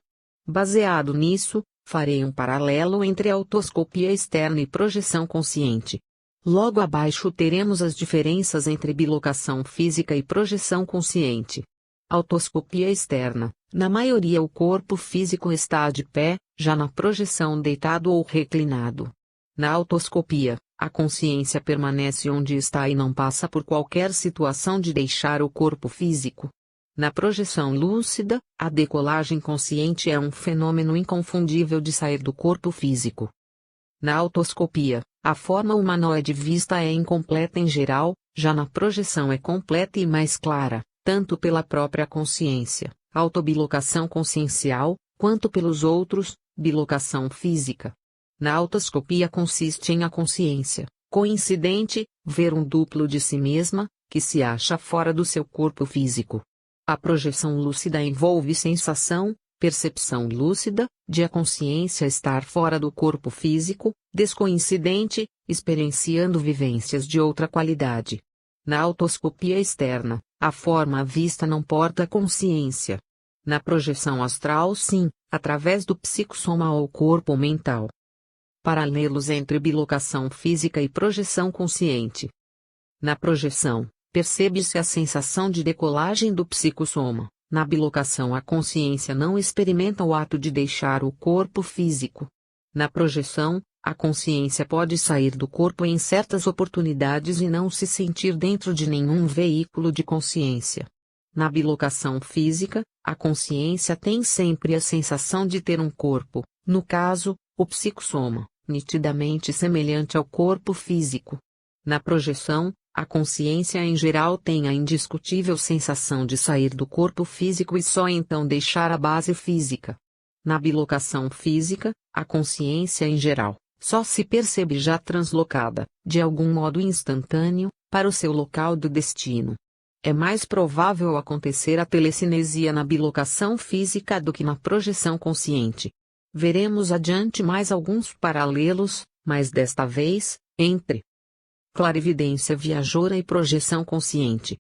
Baseado nisso, farei um paralelo entre a autoscopia externa e projeção consciente. Logo abaixo teremos as diferenças entre bilocação física e projeção consciente. Autoscopia externa, na maioria o corpo físico está de pé, já na projeção deitado ou reclinado. Na autoscopia, a consciência permanece onde está e não passa por qualquer situação de deixar o corpo físico. Na projeção lúcida, a decolagem consciente é um fenômeno inconfundível de sair do corpo físico. Na autoscopia, a forma humanoide vista é incompleta em geral, já na projeção é completa e mais clara, tanto pela própria consciência, autobilocação consciencial, quanto pelos outros, bilocação física. Na autoscopia consiste em a consciência, coincidente, ver um duplo de si mesma, que se acha fora do seu corpo físico. A projeção lúcida envolve sensação, percepção lúcida, de a consciência estar fora do corpo físico, descoincidente, experienciando vivências de outra qualidade. Na autoscopia externa, a forma vista não porta a consciência. Na projeção astral sim, através do psicossoma ou corpo mental. Paralelos entre bilocação física e projeção consciente. Na projeção, percebe-se a sensação de decolagem do psicossoma. Na bilocação, a consciência não experimenta o ato de deixar o corpo físico. Na projeção, a consciência pode sair do corpo em certas oportunidades e não se sentir dentro de nenhum veículo de consciência. Na bilocação física, a consciência tem sempre a sensação de ter um corpo, no caso, o psicossoma, nitidamente semelhante ao corpo físico. Na projeção, a consciência em geral tem a indiscutível sensação de sair do corpo físico e só então deixar a base física. Na bilocação física, a consciência em geral só se percebe já translocada, de algum modo instantâneo, para o seu local do destino. É mais provável acontecer a telecinesia na bilocação física do que na projeção consciente. Veremos adiante mais alguns paralelos, mas desta vez, entre clarividência viajoura e projeção consciente.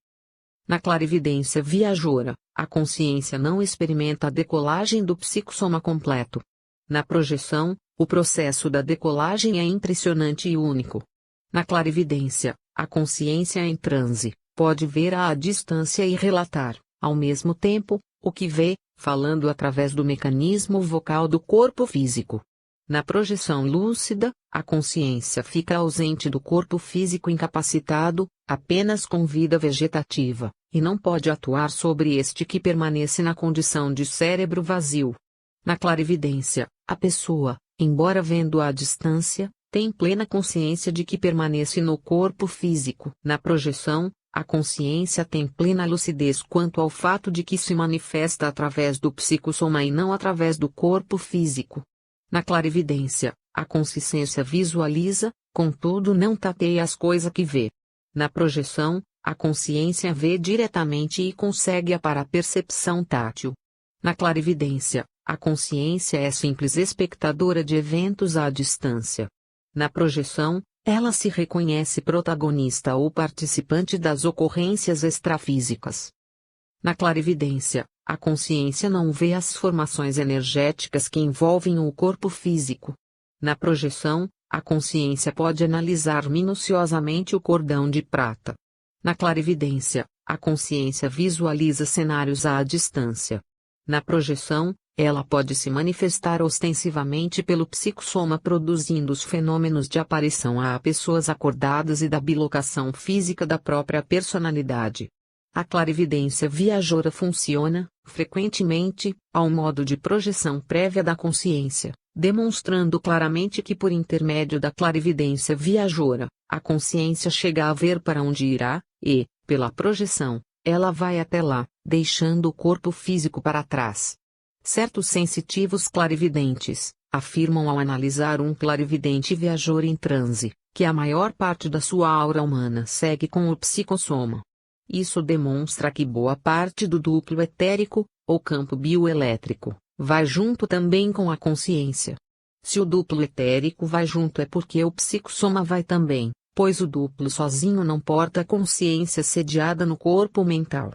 Na clarividência viajoura, a consciência não experimenta a decolagem do psicossoma completo. Na projeção, o processo da decolagem é impressionante e único. Na clarividência, a consciência em transe pode ver à distância e relatar, ao mesmo tempo, o que vê, falando através do mecanismo vocal do corpo físico. Na projeção lúcida, a consciência fica ausente do corpo físico incapacitado, apenas com vida vegetativa, e não pode atuar sobre este que permanece na condição de cérebro vazio. Na clarividência, a pessoa, embora vendo à distância, tem plena consciência de que permanece no corpo físico. Na projeção, a consciência tem plena lucidez quanto ao fato de que se manifesta através do psicossoma e não através do corpo físico. Na clarividência, a consciência visualiza, contudo não tateia as coisas que vê. Na projeção, a consciência vê diretamente e consegue para a percepção tátil. Na clarividência, a consciência é simples espectadora de eventos à distância. Na projeção, ela se reconhece protagonista ou participante das ocorrências extrafísicas. Na clarividência, a consciência não vê as formações energéticas que envolvem o corpo físico. Na projeção, a consciência pode analisar minuciosamente o cordão de prata. Na clarividência, a consciência visualiza cenários à distância. Na projeção, ela pode se manifestar ostensivamente pelo psicossoma produzindo os fenômenos de aparição a pessoas acordadas e da bilocação física da própria personalidade. A clarividência viajoura funciona, frequentemente, ao modo de projeção prévia da consciência, demonstrando claramente que por intermédio da clarividência viajoura, a consciência chega a ver para onde irá, e, pela projeção, ela vai até lá, deixando o corpo físico para trás. Certos sensitivos clarividentes afirmam ao analisar um clarividente viajor em transe, que a maior parte da sua aura humana segue com o psicossoma. Isso demonstra que boa parte do duplo etérico, ou campo bioelétrico, vai junto também com a consciência. Se o duplo etérico vai junto é porque o psicossoma vai também, pois o duplo sozinho não porta a consciência sediada no corpo mental.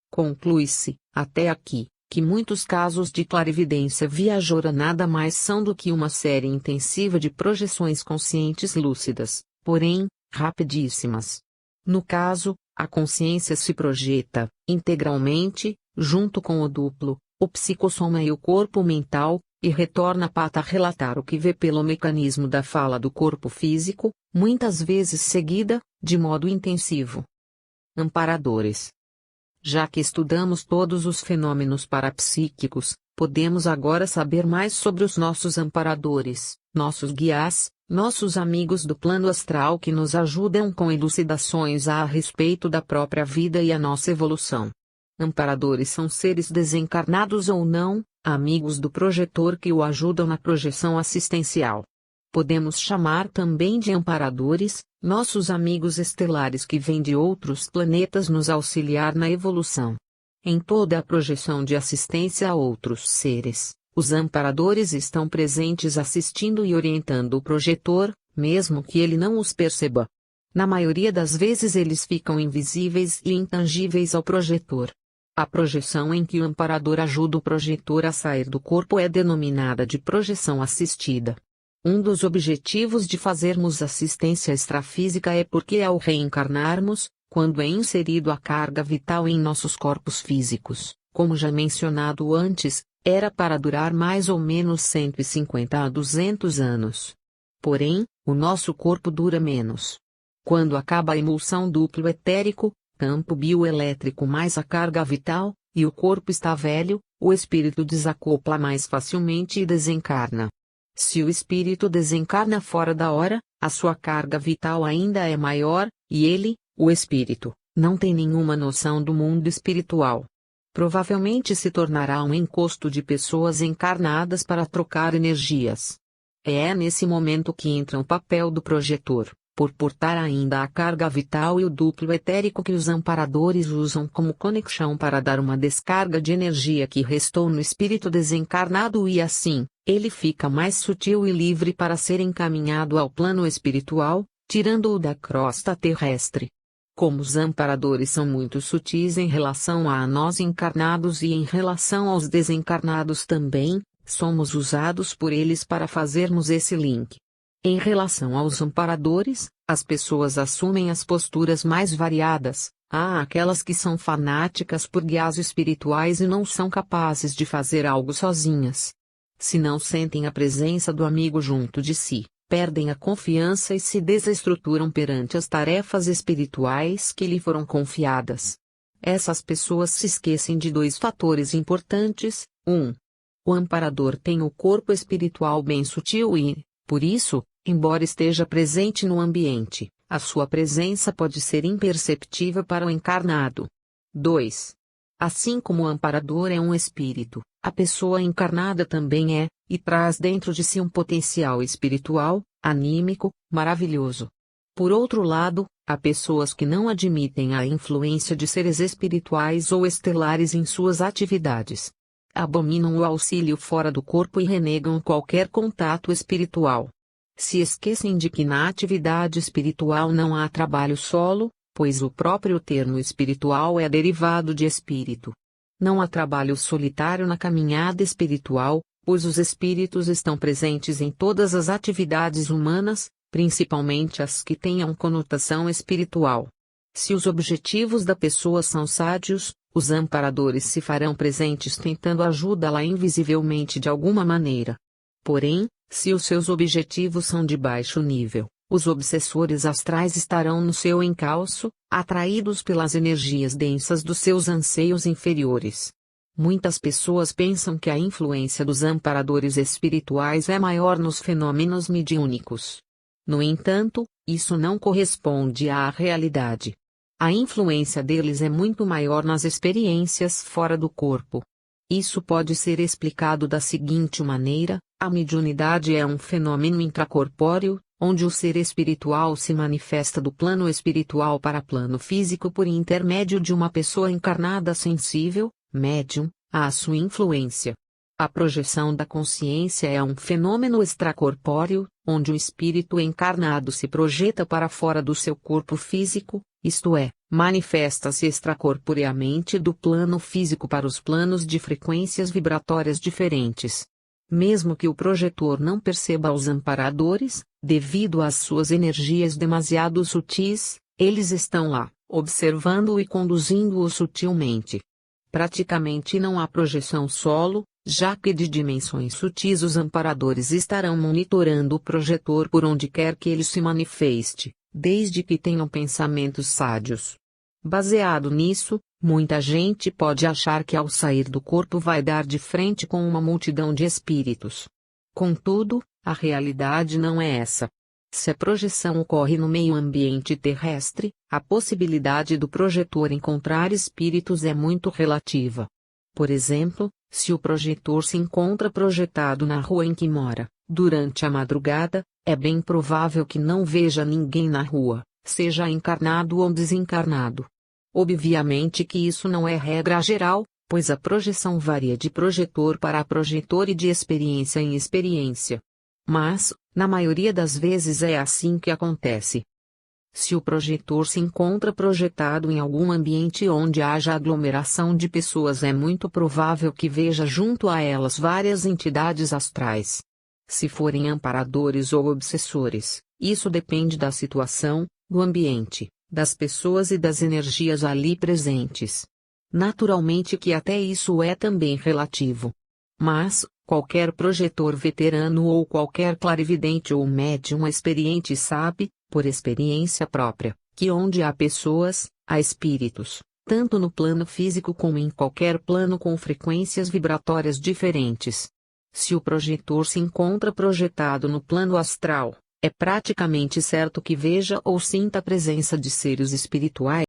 Conclui-se, até aqui, que muitos casos de clarividência viajoura nada mais são do que uma série intensiva de projeções conscientes lúcidas, porém, rapidíssimas. No caso, a consciência se projeta, integralmente, junto com o duplo, o psicossoma e o corpo mental, e retorna para relatar o que vê pelo mecanismo da fala do corpo físico, muitas vezes seguida, de modo intensivo. Amparadores. Já que estudamos todos os fenômenos parapsíquicos, podemos agora saber mais sobre os nossos amparadores, nossos guias, nossos amigos do plano astral que nos ajudam com elucidações a respeito da própria vida e a nossa evolução. Amparadores são seres desencarnados ou não, amigos do projetor que o ajudam na projeção assistencial. Podemos chamar também de amparadores, nossos amigos estelares que vêm de outros planetas nos auxiliar na evolução. Em toda a projeção de assistência a outros seres, os amparadores estão presentes assistindo e orientando o projetor, mesmo que ele não os perceba. Na maioria das vezes eles ficam invisíveis e intangíveis ao projetor. A projeção em que o amparador ajuda o projetor a sair do corpo é denominada de projeção assistida. Um dos objetivos de fazermos assistência extrafísica é porque ao reencarnarmos, Quando é inserido a carga vital em nossos corpos físicos, como já mencionado antes, era para durar mais ou menos 150 a 200 anos. Porém, o nosso corpo dura menos. Quando acaba a emulsão duplo etérico, campo bioelétrico mais a carga vital, e o corpo está velho, o espírito desacopla mais facilmente e desencarna. Se o espírito desencarna fora da hora, a sua carga vital ainda é maior, e ele, o espírito, não tem nenhuma noção do mundo espiritual. Provavelmente se tornará um encosto de pessoas encarnadas para trocar energias. É nesse momento que entra o papel do projetor, por portar ainda a carga vital e o duplo etérico que os amparadores usam como conexão para dar uma descarga de energia que restou no espírito desencarnado e assim, ele fica mais sutil e livre para ser encaminhado ao plano espiritual, tirando-o da crosta terrestre. Como os amparadores são muito sutis em relação a nós encarnados e em relação aos desencarnados também, somos usados por eles para fazermos esse link. Em relação aos amparadores, as pessoas assumem as posturas mais variadas. Há aquelas que são fanáticas por guias espirituais e não são capazes de fazer algo sozinhas. Se não sentem a presença do amigo junto de si, perdem a confiança e se desestruturam perante as tarefas espirituais que lhe foram confiadas. Essas pessoas se esquecem de dois fatores importantes. 1. O amparador tem o corpo espiritual bem sutil e, por isso, embora esteja presente no ambiente, a sua presença pode ser imperceptível para o encarnado. 2. Assim como o amparador é um espírito, a pessoa encarnada também é, e traz dentro de si um potencial espiritual, anímico, maravilhoso. Por outro lado, há pessoas que não admitem a influência de seres espirituais ou estelares em suas atividades. Abominam o auxílio fora do corpo e renegam qualquer contato espiritual. Se esquecem de que na atividade espiritual não há trabalho solo, pois o próprio termo espiritual é derivado de espírito. Não há trabalho solitário na caminhada espiritual, pois os espíritos estão presentes em todas as atividades humanas, principalmente as que tenham conotação espiritual. Se os objetivos da pessoa são sádios, os amparadores se farão presentes tentando ajudá-la invisivelmente de alguma maneira. Porém, se os seus objetivos são de baixo nível, os obsessores astrais estarão no seu encalço, atraídos pelas energias densas dos seus anseios inferiores. Muitas pessoas pensam que a influência dos amparadores espirituais é maior nos fenômenos mediúnicos. No entanto, isso não corresponde à realidade. A influência deles é muito maior nas experiências fora do corpo. Isso pode ser explicado da seguinte maneira: a mediunidade é um fenômeno intracorpóreo, onde o ser espiritual se manifesta do plano espiritual para plano físico por intermédio de uma pessoa encarnada sensível, médium, à sua influência. A projeção da consciência é um fenômeno extracorpóreo, onde o espírito encarnado se projeta para fora do seu corpo físico, isto é, manifesta-se extracorporeamente do plano físico para os planos de frequências vibratórias diferentes. Mesmo que o projetor não perceba os amparadores, devido às suas energias demasiado sutis, eles estão lá, observando-o e conduzindo-o sutilmente. Praticamente não há projeção solo, já que de dimensões sutis os amparadores estarão monitorando o projetor por onde quer que ele se manifeste, desde que tenham pensamentos sádios. Baseado nisso, muita gente pode achar que ao sair do corpo vai dar de frente com uma multidão de espíritos. Contudo, a realidade não é essa. Se a projeção ocorre no meio ambiente terrestre, a possibilidade do projetor encontrar espíritos é muito relativa. Por exemplo, se o projetor se encontra projetado na rua em que mora, durante a madrugada, é bem provável que não veja ninguém na rua, seja encarnado ou desencarnado. Obviamente que isso não é regra geral, pois a projeção varia de projetor para projetor e de experiência em experiência. Mas, na maioria das vezes é assim que acontece. Se o projetor se encontra projetado em algum ambiente onde haja aglomeração de pessoas, é muito provável que veja junto a elas várias entidades astrais. Se forem amparadores ou obsessores, isso depende da situação, do ambiente, das pessoas e das energias ali presentes. Naturalmente que até isso é também relativo. Mas, qualquer projetor veterano ou qualquer clarividente ou médium experiente sabe, por experiência própria, que onde há pessoas, há espíritos, tanto no plano físico como em qualquer plano com frequências vibratórias diferentes. Se o projetor se encontra projetado no plano astral, é praticamente certo que veja ou sinta a presença de seres espirituais.